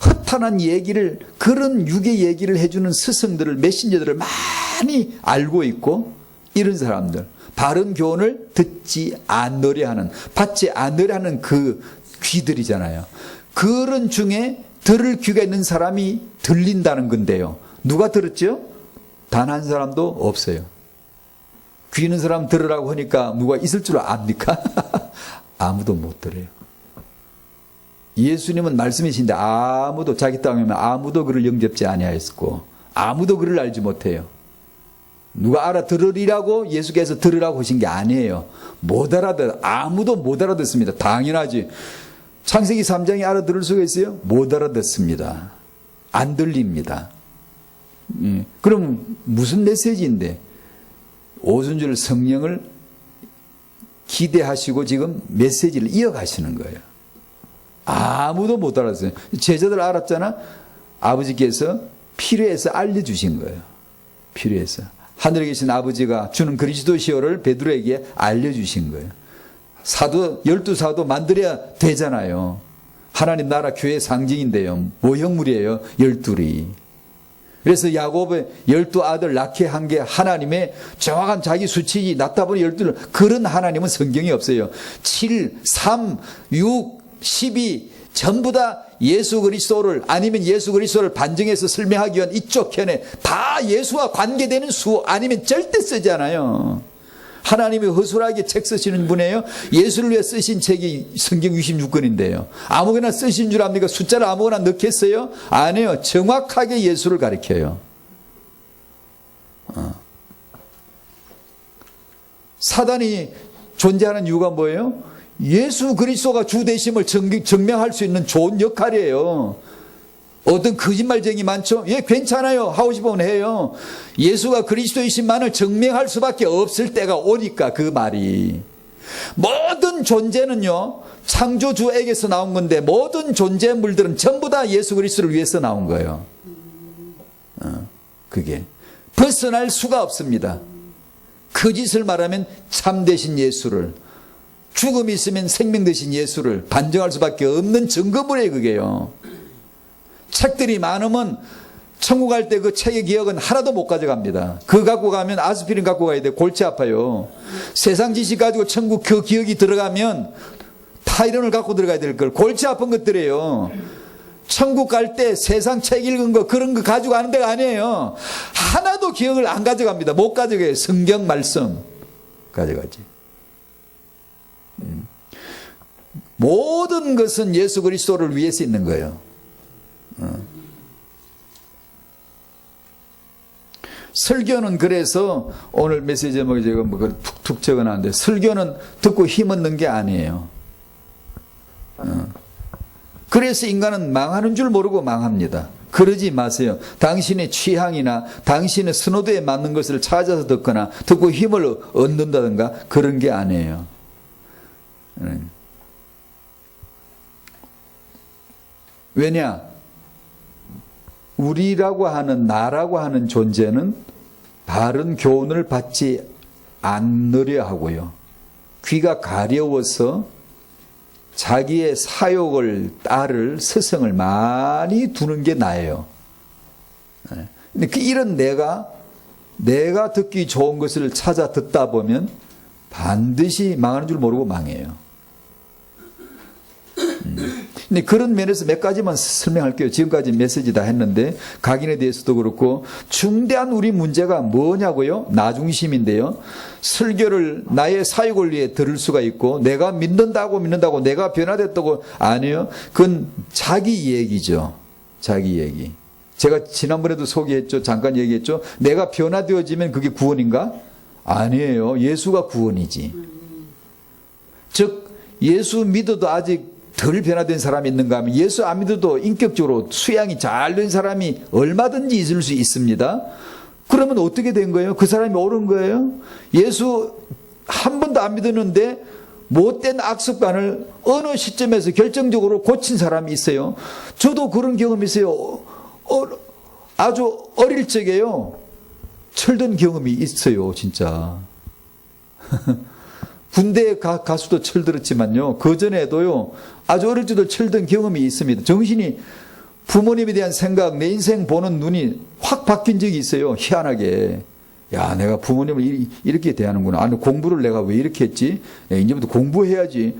허탄한 얘기를, 그런 육의 얘기를 해주는 스승들을, 메신저들을 많이 알고 있고, 이런 사람들, 바른 교훈을 듣지 않으려 하는, 받지 않으려 하는 그 귀들이잖아요. 그런 중에 들을 귀가 있는 사람이 들린다는 건데요. 누가 들었죠? 단 한 사람도 없어요. 귀 있는 사람 들으라고 하니까 누가 있을 줄 압니까? 아무도 못 들어요. 예수님은 말씀이신데 아무도, 자기 땅에 오면 아무도 그를 영접지 아니하였고 아무도 그를 알지 못해요. 누가 알아들으리라고 예수께서 들으라고 하신 게 아니에요. 아무도 못 알아듣습니다. 당연하지. 창세기 3장이 알아들을 수가 있어요? 못 알아듣습니다. 안 들립니다. 그럼 무슨 메시지인데? 오순절 성령을 기대하시고 지금 메시지를 이어가시는 거예요. 아무도 못 알았어요. 제자들 알았잖아. 아버지께서 필요해서 알려주신 거예요. 필요해서. 하늘에 계신 아버지가 주는 그리스도시요를 베드로에게 알려주신 거예요. 사도, 12사도 만들어야 되잖아요. 하나님 나라 교회 상징인데요. 모형물이에요. 12이. 그래서 야곱의 12아들 낳게 한 게 하나님의 정확한 자기 수칙이 낳다 보니 12. 그런 하나님은 성경이 없어요. 7, 3, 6, 12 전부 다 예수 그리스도를 아니면 예수 그리스도를 반증해서 설명하기 위한 이쪽 편에 다 예수와 관계되는 수 아니면 절대 쓰지 않아요. 하나님이 허술하게 책 쓰시는 분이에요. 예수를 위해 쓰신 책이 성경 66권인데요. 아무거나 쓰신 줄 압니까? 숫자를 아무거나 넣겠어요? 아니에요. 정확하게 예수를 가르쳐요. 사단이 존재하는 이유가 뭐예요? 예수 그리스도가 주 되심을 증명할 수 있는 좋은 역할이에요. 어떤 거짓말쟁이 많죠? 예, 괜찮아요. 하고 싶으면 해요. 예수가 그리스도이신만을 증명할 수밖에 없을 때가 오니까 그 말이. 모든 존재는요, 창조주에게서 나온 건데 모든 존재물들은 전부 다 예수 그리스도를 위해서 나온 거예요. 그게. 벗어날 수가 없습니다. 거짓을 말하면 참되신 예수를, 죽음이 있으면 생명 되신 예수를 반증할 수밖에 없는 증거물이에요, 그게요. 책들이 많으면 천국 갈 때 그 책의 기억은 하나도 못 가져갑니다. 그거 갖고 가면 아스피린 갖고 가야 돼. 골치 아파요. 세상 지식 가지고 천국 그 기억이 들어가면 타이런을 갖고 들어가야 될 걸. 골치 아픈 것들이에요. 천국 갈 때 세상 책 읽은 거 그런 거 가지고 가는 데가 아니에요. 하나도 기억을 안 가져갑니다. 못 가져가요. 성경 말씀 가져가지. 모든 것은 예수 그리스도를 위해서 있는 거예요. 설교는 그래서 오늘 메시지 제목에 제가 툭툭 적어놨는데, 설교는 듣고 힘 얻는 게 아니에요. 그래서 인간은 망하는 줄 모르고 망합니다. 그러지 마세요. 당신의 취향이나 당신의 선호도에 맞는 것을 찾아서 듣거나 듣고 힘을 얻는다든가 그런 게 아니에요. 왜냐? 우리라고 하는, 나라고 하는 존재는 바른 교훈을 받지 않으려 하고요. 귀가 가려워서 자기의 사욕을 따를 스승을 많이 두는 게 나예요. 근데 이런 내가 듣기 좋은 것을 찾아 듣다 보면 반드시 망하는 줄 모르고 망해요. 근데 그런 면에서 몇 가지만 설명할게요. 지금까지 메시지 다 했는데, 각인에 대해서도 그렇고, 중대한 우리 문제가 뭐냐고요? 나중심인데요. 설교를 나의 사역을 위해 들을 수가 있고, 내가 믿는다고 내가 변화됐다고, 아니요. 그건 자기 얘기죠. 자기 얘기. 제가 지난번에도 소개했죠. 잠깐 얘기했죠. 내가 변화되어지면 그게 구원인가? 아니에요. 예수가 구원이지. 즉, 예수 믿어도 아직 덜 변화된 사람이 있는가 하면, 예수 안 믿어도 인격적으로 수양이 잘 된 사람이 얼마든지 있을 수 있습니다. 그러면 어떻게 된 거예요? 그 사람이 옳은 거예요? 예수 한 번도 안 믿었는데 못된 악습관을 어느 시점에서 결정적으로 고친 사람이 있어요. 저도 그런 경험이 있어요. 아주 어릴 적에요. 철든 경험이 있어요, 진짜. 군대에 가수도 철들었지만요, 그전에도요, 아주 어릴 때도 철든 경험이 있습니다. 정신이, 부모님에 대한 생각, 내 인생 보는 눈이 확 바뀐 적이 있어요. 희한하게. 야, 내가 부모님을 이렇게 대하는구나. 아니, 공부를 내가 왜 이렇게 했지? 이제부터 공부해야지.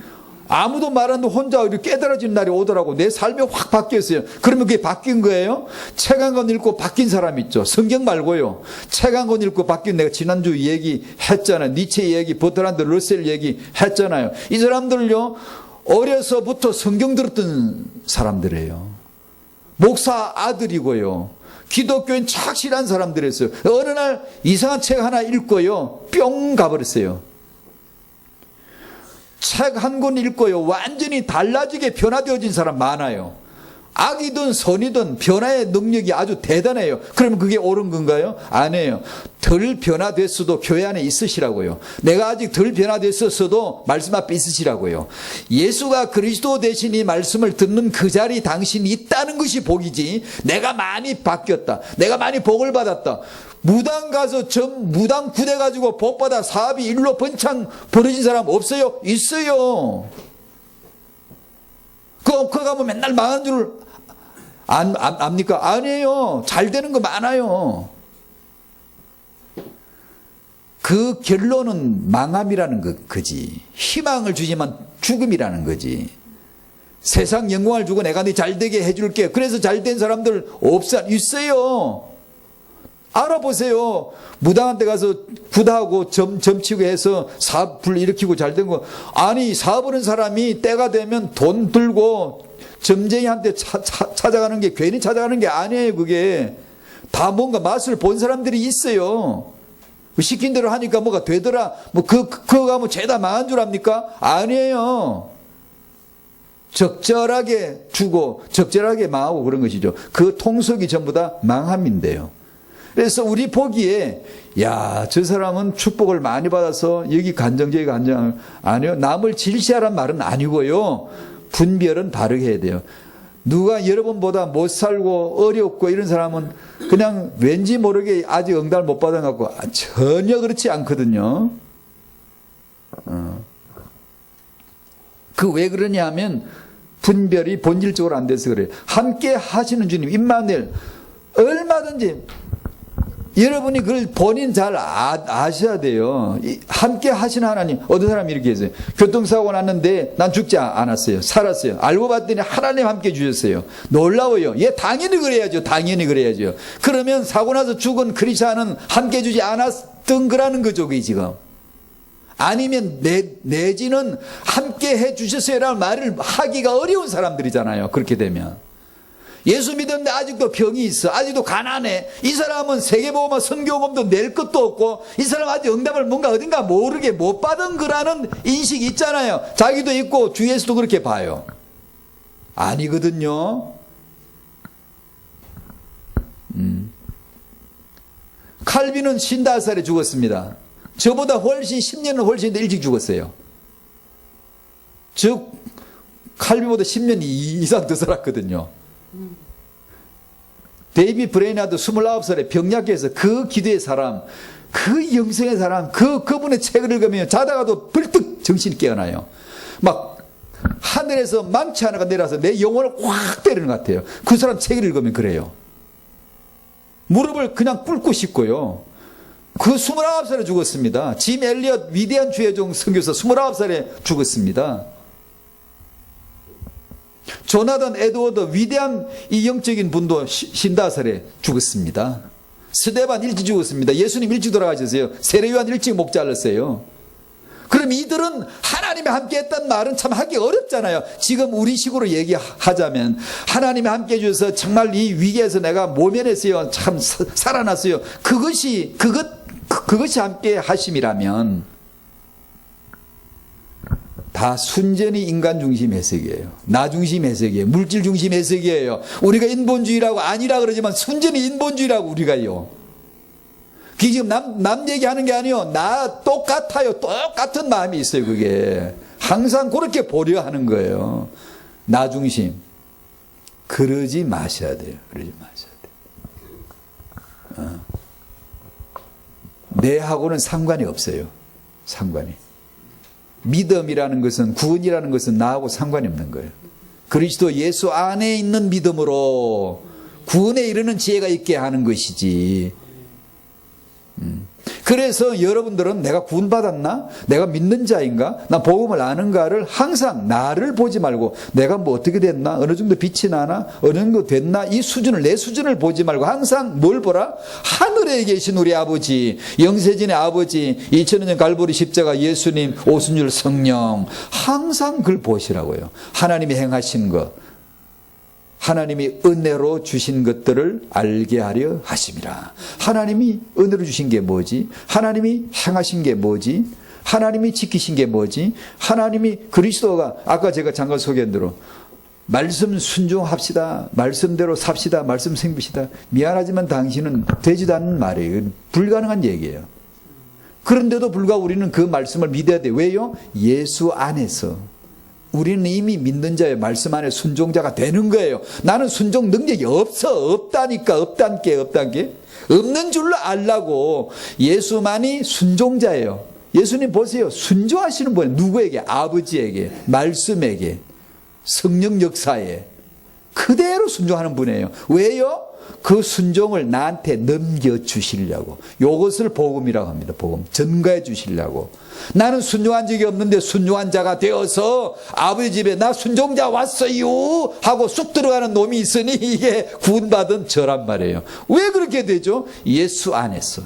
아무도 말 안 듣고 혼자 깨달아지는 날이 오더라고. 내 삶이 확 바뀌었어요. 그러면 그게 바뀐 거예요? 책 한 권 읽고 바뀐 사람 있죠. 성경 말고요. 책 한 권 읽고 바뀐, 내가 지난주 얘기했잖아요. 니체 얘기, 버트란드 러셀 얘기 했잖아요. 이 사람들요, 어려서부터 성경 들었던 사람들이에요. 목사 아들이고요. 기독교인 착실한 사람들이었어요. 어느 날 이상한 책 하나 읽고요, 뿅 가버렸어요. 책 한 권 읽고요, 완전히 달라지게 변화되어진 사람 많아요. 악이든 선이든 변화의 능력이 아주 대단해요. 그러면 그게 옳은 건가요? 아니에요. 덜 변화됐어도 교회 안에 있으시라고요. 내가 아직 덜 변화됐었어도 말씀 앞에 있으시라고요. 예수가 그리스도 되신 이 말씀을 듣는 그 자리 당신이 있다는 것이 복이지, 내가 많이 바뀌었다, 내가 많이 복을 받았다, 무당 가서 무당 구대 가지고 복받아 사업이 일로 번창 벌어진 사람 없어요? 있어요. 그 가면 맨날 망한 줄 압니까? 아니에요. 잘 되는 거 많아요. 그 결론은 망함이라는 거지. 희망을 주지만 죽음이라는 거지. 세상 영광을 주고 내가 네 잘되게 해줄게, 그래서 잘된 사람들 있어요. 알아보세요. 무당한테 가서 구다하고 점치고 해서 사업 불일으키고 잘된 거. 아니, 사업을 하는 사람이 때가 되면 돈 들고 점쟁이한테 찾아가는 게 괜히 찾아가는 게 아니에요. 그게 다 뭔가 맛을 본 사람들이 있어요. 시킨 대로 하니까 뭐가 되더라, 뭐 그거가 뭐 죄다 망한 줄 압니까? 아니에요. 적절하게 주고 적절하게 망하고 그런 것이죠. 그 통속이 전부 다 망함인데요. 그래서 우리 보기에 야, 저 사람은 축복을 많이 받아서 여기 간정죄 아니요. 남을 질시하란 말은 아니고요. 분별은 바르게 해야 돼요. 누가 여러분보다 못 살고 어렵고 이런 사람은 그냥 왠지 모르게 아직 응답을 못 받아갖고 전혀 그렇지 않거든요. 그 왜 그러냐 하면 분별이 본질적으로 안 돼서 그래요. 함께 하시는 주님 임마누엘, 얼마든지 여러분이 그걸 본인 잘 아셔야 돼요. 함께 하시는 하나님. 어떤 사람이 이렇게 했어요. 교통사고 났는데 난 죽지 않았어요. 살았어요. 알고 봤더니 하나님 함께 주셨어요. 놀라워요. 예, 당연히 그래야죠. 당연히 그래야죠. 그러면 사고 나서 죽은 크리스찬은 함께 주지 않았던 거라는 거죠. 그게 지금. 아니면 내지는 함께 해 주셨어요라는 말을 하기가 어려운 사람들이잖아요. 그렇게 되면. 예수 믿었는데 아직도 병이 있어, 아직도 가난해, 이 사람은 세계보험과 선교보험도 낼 것도 없고, 이 사람 아직 응답을 뭔가 어딘가 모르게 못 받은 거라는 인식이 있잖아요. 자기도 있고 주위에서도 그렇게 봐요. 아니거든요. 칼빈은 55살에 죽었습니다. 저보다 훨씬 10년은 훨씬 더 일찍 죽었어요. 즉 칼빈보다 10년 이상 더 살았거든요. 데이비 브레이나도 29살에 병약해서 그 기도의 사람, 그 영성의 사람, 그분의 책을 읽으면 자다가도 벌떡 정신이 깨어나요. 막 하늘에서 망치 하나가 내려서 내 영혼을 확 때리는 것 같아요. 그 사람 책을 읽으면 그래요. 무릎을 그냥 꿇고 싶고요. 그 29살에 죽었습니다. 짐 엘리엇 위대한 주의종 선교사 29살에 죽었습니다. 조나단 에드워드 위대한 이 영적인 분도 55살에 죽었습니다. 스데반 일찍 죽었습니다. 예수님 일찍 돌아가셨어요. 세례요한 일찍 목 잘랐어요. 그럼 이들은 하나님이 함께 했단 말은 참 하기 어렵잖아요. 지금 우리 식으로 얘기하자면 하나님이 함께 해주셔서 정말 이 위기에서 내가 모면했어요. 참 살아났어요. 그것이 함께 하심이라면 다 순전히 인간 중심 해석이에요. 나 중심 해석이에요. 물질 중심 해석이에요. 우리가 인본주의라고 아니라 그러지만 순전히 인본주의라고 우리가요. 그게 지금 남 얘기하는 게 아니에요. 나 똑같아요. 똑같은 마음이 있어요. 그게 항상 그렇게 보려 하는 거예요. 나 중심. 그러지 마셔야 돼요. 그러지 마셔야 돼요. 내하고는 상관이 없어요. 상관이. 믿음이라는 것은, 구원이라는 것은 나하고 상관이 없는 거예요. 그리스도 예수 안에 있는 믿음으로 구원에 이르는 지혜가 있게 하는 것이지. 그래서 여러분들은 내가 구원받았나? 내가 믿는 자인가? 나 복음을 아는가를 항상 나를 보지 말고 내가 뭐 어떻게 됐나? 어느 정도 빛이 나나? 어느 정도 됐나? 이 수준을, 내 수준을 보지 말고 항상 뭘 보라? 하늘에 계신 우리 아버지, 영세진의 아버지, 2000년 갈보리 십자가 예수님, 오순절 성령, 항상 그걸 보시라고요. 하나님이 행하신 것, 하나님이 은혜로 주신 것들을 알게 하려 하심이라. 하나님이 은혜로 주신 게 뭐지? 하나님이 행하신 게 뭐지? 하나님이 지키신 게 뭐지? 하나님이 그리스도가 아까 제가 잠깐 소개한 대로 말씀 순종합시다. 말씀대로 삽시다. 말씀 생깁시다. 미안하지만 당신은 되지도 않는 말이에요. 불가능한 얘기예요. 그런데도 불구하고 우리는 그 말씀을 믿어야 돼요. 왜요? 예수 안에서. 우리는 이미 믿는 자의 말씀 안에 순종자가 되는 거예요. 나는 순종 능력이 없다니까. 없는 줄로 알라고. 예수만이 순종자예요. 예수님 보세요. 순종하시는 분이 누구에게? 아버지에게, 말씀에게, 성령 역사에 그대로 순종하는 분이에요. 왜요? 그 순종을 나한테 넘겨주시려고. 이것을 복음이라고 합니다. 복음. 전가해 주시려고. 나는 순종한 적이 없는데 순종한 자가 되어서 아버지 집에 나 순종자 왔어요 하고 쑥 들어가는 놈이 있으니 이게 구원받은 저란 말이에요. 왜 그렇게 되죠? 예수 안에서.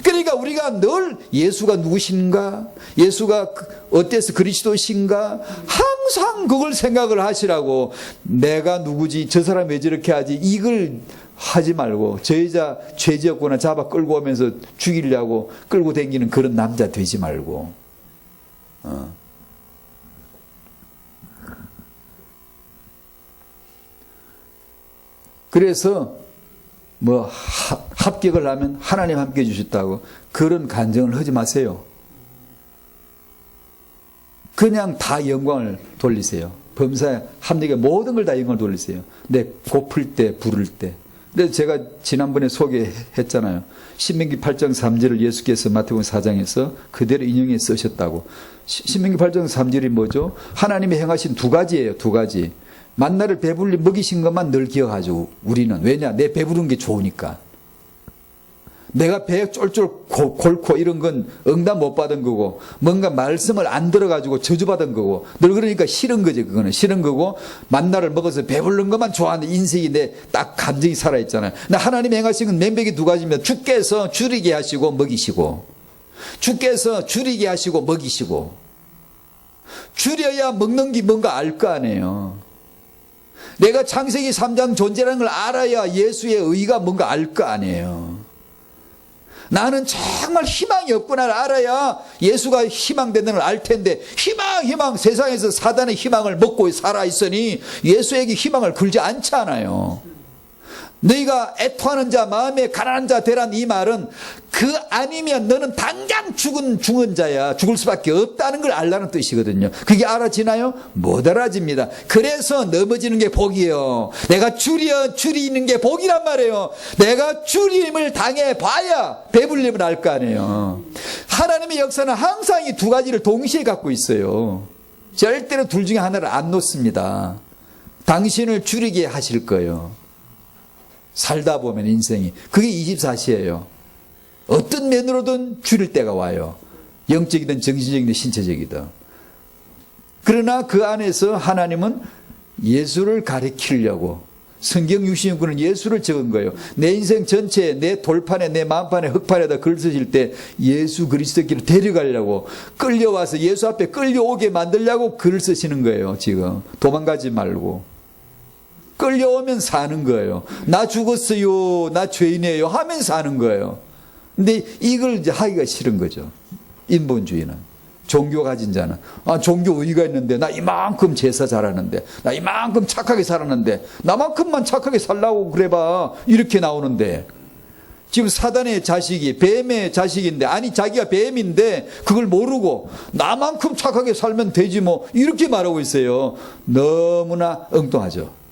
그러니까 우리가 늘 예수가 누구신가? 예수가 어때서 그리스도신가? 항상 그걸 생각을 하시라고. 내가 누구지? 저 사람이 왜 저렇게 하지? 이걸 하지 말고 저 여자 죄 지었구나 잡아 끌고 오면서 죽이려고 끌고 다니는 그런 남자 되지 말고. 그래서 뭐 합격을 하면 하나님 함께 해주셨다고 그런 간증을 하지 마세요. 그냥 다 영광을 돌리세요. 범사에 합력에 모든 걸 다 영광을 돌리세요. 내 고플 때 부를 때. 근데 제가 지난번에 소개했잖아요. 신명기 8장 3절을 예수께서 마태복음 4장에서 그대로 인용해 쓰셨다고. 신명기 8장 3절이 뭐죠? 하나님이 행하신 두 가지예요. 두 가지. 만나를 배불리 먹이신 것만 늘 기억하죠. 우리는. 왜냐? 내 배부른 게 좋으니까. 내가 배 쫄쫄 골고 이런 건 응답 못 받은 거고 뭔가 말씀을 안 들어가지고 저주받은 거고 늘 그러니까 싫은 거지. 그거는 싫은 거고 만나를 먹어서 배부른 것만 좋아하는 인생이 내 딱 감정이 살아있잖아요. 근데 하나님 행하신 건 명백히 두 가지입니다. 주께서 줄이게 하시고 먹이시고 주께서 줄이게 하시고 먹이시고 줄여야 먹는 게 뭔가 알 거 아니에요. 내가 창세기 3장 존재라는 걸 알아야 예수의 의가 뭔가 알 거 아니에요. 나는 정말 희망이 없구나를 알아야 예수가 희망된다는 걸 알 텐데 희망 세상에서 사단의 희망을 먹고 살아있으니 예수에게 희망을 걸지 않잖아요. 너희가 애통하는 자 마음에 가난한 자 되란 이 말은 그 아니면 너는 당장 죽은 자야. 죽을 수밖에 없다는 걸 알라는 뜻이거든요. 그게 알아지나요? 못 알아집니다. 그래서 넘어지는 게 복이에요. 내가 줄이는 게 복이란 말이에요. 내가 줄임을 당해봐야 배불림을 알 거 아니에요. 하나님의 역사는 항상 이 두 가지를 동시에 갖고 있어요. 절대로 둘 중에 하나를 안 놓습니다. 당신을 줄이게 하실 거예요. 살다 보면 인생이. 그게 24시예요. 어떤 면으로든 줄일 때가 와요. 영적이든 정신적이든 신체적이든. 그러나 그 안에서 하나님은 예수를 가리키려고 성경 66권은 예수를 적은 거예요. 내 인생 전체에 내 돌판에 내 마음판에 흙판에다 글 쓰실 때 예수 그리스도께로 데려가려고 끌려와서 예수 앞에 끌려오게 만들려고 글을 쓰시는 거예요. 지금 도망가지 말고. 끌려오면 사는 거예요. 나 죽었어요. 나 죄인이에요. 하면 사는 거예요. 근데 이걸 이제 하기가 싫은 거죠. 인본주의는. 종교 가진 자는. 종교 의의가 있는데 나 이만큼 제사 잘하는데 나 이만큼 착하게 살았는데 나만큼만 착하게 살라고 그래봐. 이렇게 나오는데 지금 사단의 자식이 뱀의 자식인데 아니 자기가 뱀인데 그걸 모르고 나만큼 착하게 살면 되지 뭐 이렇게 말하고 있어요. 너무나 엉뚱하죠.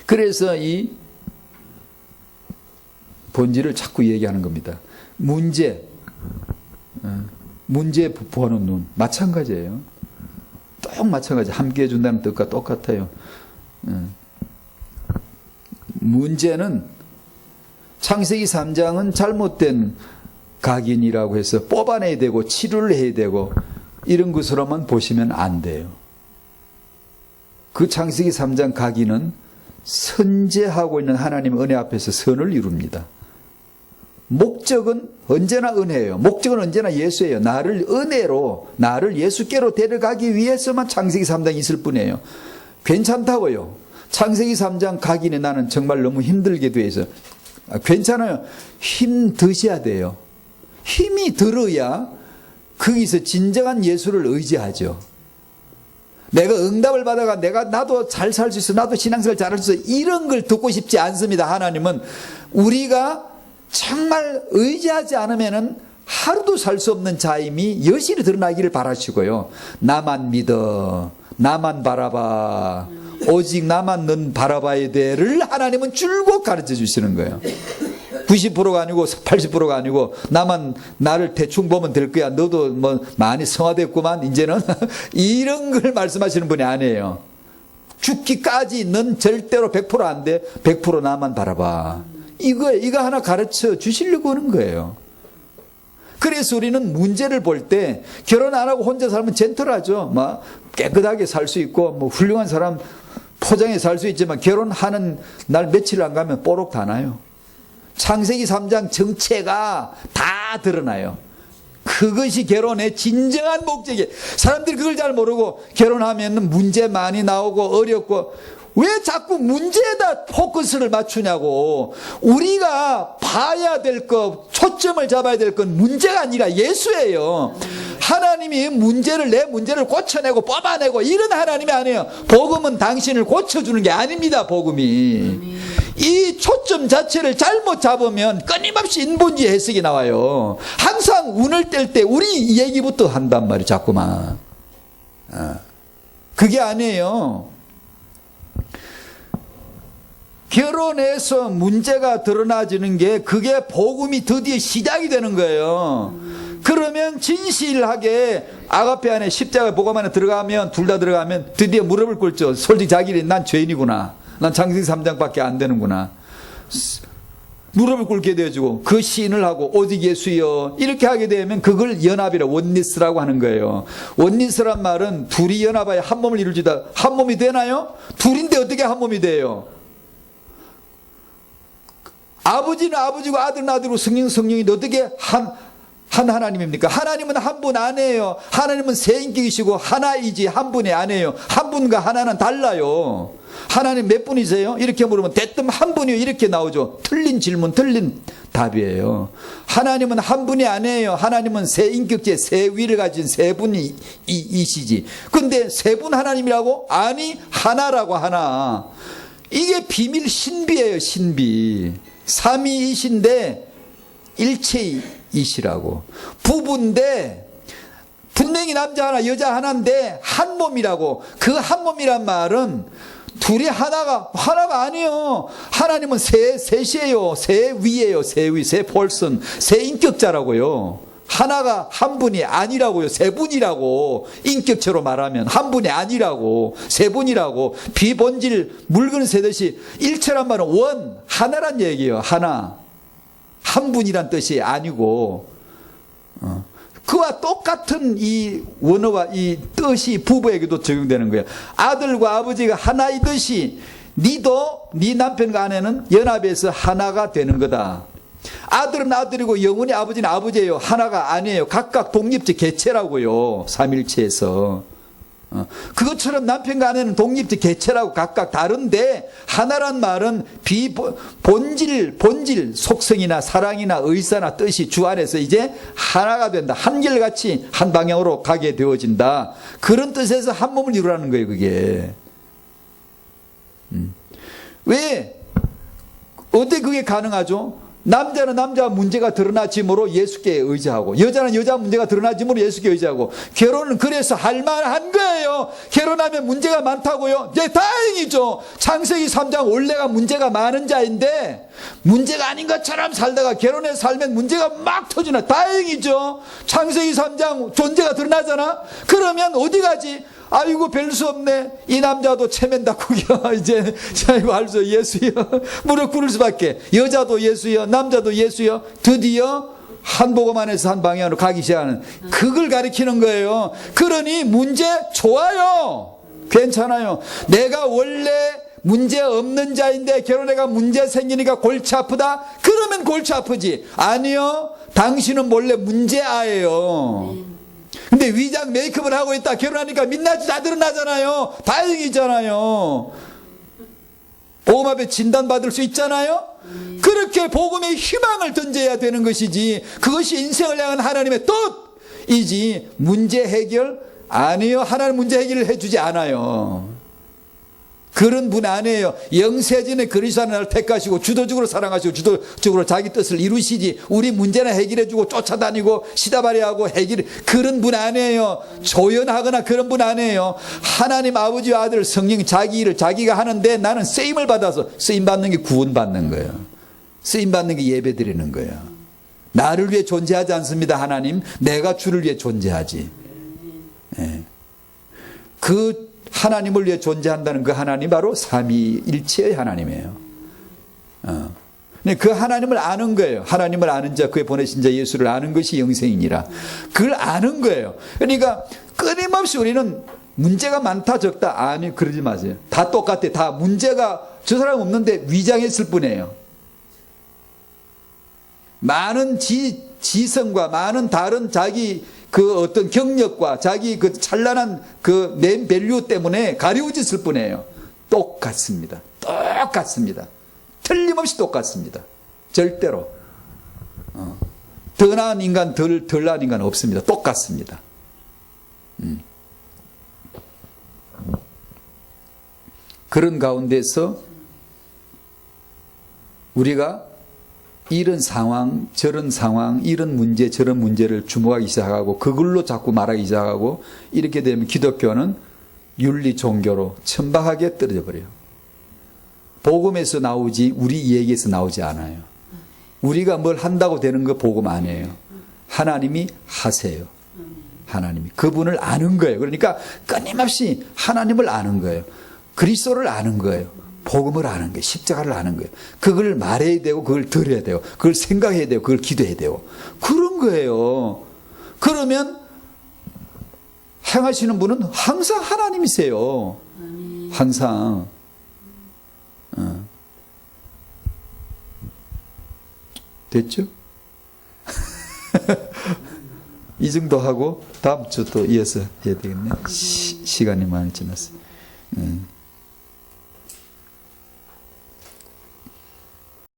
그래서 이 본질을 자꾸 얘기하는 겁니다. 문제에 부포하는 눈 마찬가지예요. 똑 마찬가지. 함께 해준다는 뜻과 똑같아요. 문제는 창세기 3장은 잘못된 각인이라고 해서 뽑아내야 되고 치료를 해야 되고 이런 것으로만 보시면 안 돼요. 그 창세기 3장 각인은 선제하고 있는 하나님의 은혜 앞에서 선을 이룹니다. 목적은 언제나 은혜예요. 목적은 언제나 예수예요. 나를 은혜로, 나를 예수께로 데려가기 위해서만 창세기 3장이 있을 뿐이에요. 괜찮다고요. 창세기 3장 각인에 나는 정말 너무 힘들게 돼 있어요. 괜찮아요. 힘 드셔야 돼요. 힘이 들어야 거기서 진정한 예수를 의지하죠. 내가 응답을 받아가 나도 잘 살 수 있어. 나도 신앙생활 잘할 수 있어. 이런 걸 듣고 싶지 않습니다. 하나님은 우리가 정말 의지하지 않으면은 하루도 살 수 없는 자임이 여실히 드러나기를 바라시고요. 나만 믿어. 나만 바라봐. 오직 나만 넌 바라봐야 돼를 하나님은 줄곧 가르쳐 주시는 거예요. 90%가 아니고 80%가 아니고 나만 나를 대충 보면 될 거야. 너도 뭐 많이 성화됐구만 이제는 이런 걸 말씀하시는 분이 아니에요. 죽기까지 넌 절대로 100%안 돼. 100% 나만 바라봐. 이거 하나 가르쳐 주시려고 하는 거예요. 그래서 우리는 문제를 볼 때 결혼 안 하고 혼자 살면 젠틀하죠. 막 깨끗하게 살 수 있고 뭐 훌륭한 사람 포장해 살 수 있지만 결혼하는 날 며칠 안 가면 뽀록 다 나요. 창세기 3장 정체가 다 드러나요. 그것이 결혼의 진정한 목적이에요. 사람들이 그걸 잘 모르고 결혼하면 문제 많이 나오고 어렵고 왜 자꾸 문제에다 포커스를 맞추냐고. 우리가 봐야 될 것, 초점을 잡아야 될 건 문제가 아니라 예수예요. 하나님이 내 문제를 고쳐내고 뽑아내고 이런 하나님이 아니에요. 복음은 당신을 고쳐주는 게 아닙니다. 복음이. 이 초점 자체를 잘못 잡으면 끊임없이 인본주의 해석이 나와요. 항상 운을 뗄 때 우리 얘기부터 한단 말이에요. 자꾸만. 그게 아니에요. 결혼해서 문제가 드러나지는 게 그게 복음이 드디어 시작이 되는 거예요. 그러면 진실하게 아가페 안에 십자가 복음 안에 들어가면 둘 다 들어가면 드디어 무릎을 꿇죠. 솔직히 자기는 난 죄인이구나. 난 창세기 3장밖에 안 되는구나. 무릎을 꿇게 되어지고 그 시인을 하고 오직 예수여 이렇게 하게 되면 그걸 연합이라 원리스라고 하는 거예요. 원리스란 말은 둘이 연합하여 한 몸을 이루지다. 한 몸이 되나요? 둘인데 어떻게 한 몸이 돼요? 아버지는 아버지고 아들은 아들이고 성령은 성령인데 어떻게 한 하나님입니까? 하나님은 한 분 아니에요. 하나님은 세 인격이시고 하나이지 한 분이 아니에요. 한 분과 하나는 달라요. 하나님 몇 분이세요? 이렇게 물으면 대뜸 한 분이요 이렇게 나오죠. 틀린 질문, 틀린 답이에요. 하나님은 한 분이 아니에요. 하나님은 세 인격체, 세 위를 가진 세 분이 이시지. 근데 세 분 하나님이라고? 아니, 하나라고 하나. 이게 비밀 신비예요, 신비. 삼위이신데 일체이시라고. 부부인데 분명히 남자 하나 여자 하나인데 한 몸이라고. 그 한 몸이란 말은 둘이 하나가 아니에요. 하나님은 셋이에요. 세 위예요. 세 위, 세 폴슨, 세 인격자라고요. 하나가 한 분이 아니라고요. 세 분이라고. 인격체로 말하면 한 분이 아니라고. 세 분이라고. 비본질 물건 세듯이 일체란 말은 원, 하나란 얘기예요. 하나. 한 분이란 뜻이 아니고 그와 똑같은 이 원어와 이 뜻이 부부에게도 적용되는 거예요. 아들과 아버지가 하나이듯이 니도 네 남편과 아내는 연합해서 하나가 되는 거다. 아들은 아들이고 영혼이 아버지는 아버지예요. 하나가 아니에요. 각각 독립적 개체라고요. 삼일체에서. 그것처럼 남편과 아내는 독립적 개체라고 각각 다른데 하나란 말은 본질, 속성이나 사랑이나 의사나 뜻이 주 안에서 이제 하나가 된다. 한결같이 한 방향으로 가게 되어진다. 그런 뜻에서 한 몸을 이루라는 거예요. 그게. 왜? 어떻게 그게 가능하죠? 남자는 남자 문제가 드러나짐으로 예수께 의지하고 여자는 여자 문제가 드러나짐으로 예수께 의지하고 결혼은 그래서 할 만한 거예요. 결혼하면 문제가 많다고요? 네, 다행이죠. 창세기 3장 원래가 문제가 많은 자인데 문제가 아닌 것처럼 살다가 결혼해서 살면 문제가 막 터지나. 다행이죠. 창세기 3장 존재가 드러나잖아. 그러면 어디 가지? 아이고 별 수 없네. 이 남자도 체면다국이야. 이제 아이고 할 수 예수여. 무릎 꿇을 수밖에. 여자도 예수여, 남자도 예수여. 드디어 한 복음 안에서 한 방향으로 가기 시작하는 그걸 가리키는 거예요. 그러니 문제 좋아요. 괜찮아요. 내가 원래 문제 없는 자인데 결혼해가 문제 생기니까 골치 아프다? 그러면 골치 아프지. 아니요. 당신은 원래 문제아예요. 근데 위장 메이크업을 하고 있다. 결혼하니까 민낯이 다 드러나잖아요. 다행이잖아요. 복음 앞에 진단받을 수 있잖아요. 그렇게 복음의 희망을 던져야 되는 것이지. 그것이 인생을 향한 하나님의 뜻이지. 문제 해결 아니요. 하나님 문제 해결을 해주지 않아요. 그런 분 아니에요. 영세전에 그리스도 하나님을 택하시고 주도적으로 사랑하시고 주도적으로 자기 뜻을 이루시지, 우리 문제나 해결해주고 쫓아다니고 시다바리하고 그런 분 아니에요. 조연하거나 그런 분 아니에요. 하나님 아버지와 아들 성령 자기 일을 자기가 하는데 나는 쓰임을 받아서, 쓰임받는 게 구원받는 거예요. 쓰임받는 게 예배 드리는 거예요. 나를 위해 존재하지 않습니다. 하나님, 내가 주를 위해 존재하지. 예. 그 하나님을 위해 존재한다는 그 하나님 바로 삼위일체의 하나님이에요. 그 하나님을 아는 거예요. 하나님을 아는 자, 그의 보내신 자 예수를 아는 것이 영생이니라. 그걸 아는 거예요. 그러니까 끊임없이 우리는 문제가 많다 적다, 아니 그러지 마세요. 다 똑같아. 다 문제가 저 사람 없는데 위장했을 뿐이에요. 많은 지성과 많은 다른 자기 그 어떤 경력과 자기 그 찬란한 그 네임 밸류 때문에 가려워졌을 뿐이에요. 똑같습니다. 똑같습니다. 틀림없이 똑같습니다. 절대로. 더 나은 인간, 덜 나은 인간 없습니다. 똑같습니다. 그런 가운데서 우리가 이런 상황, 저런 상황, 이런 문제, 저런 문제를 주목하기 시작하고 그걸로 자꾸 말하기 시작하고 이렇게 되면 기독교는 윤리 종교로 천박하게 떨어져 버려요. 복음에서 나오지 우리 얘기에서 나오지 않아요. 우리가 뭘 한다고 되는 거 복음 아니에요. 하나님이 하세요. 하나님이. 그분을 아는 거예요. 그러니까 끊임없이 하나님을 아는 거예요. 그리스도를 아는 거예요. 복음을 아는 거예요. 십자가를 아는 거예요. 그걸 말해야 되고 그걸 들어야 돼요. 그걸 생각해야 되고 그걸 기도해야 되고 그런 거예요. 그러면 행하시는 분은 항상 하나님이세요. 항상. 됐죠? 이 정도 하고 다음 주 또 이어서 해야 되겠네. 시간이 많이 지났어요.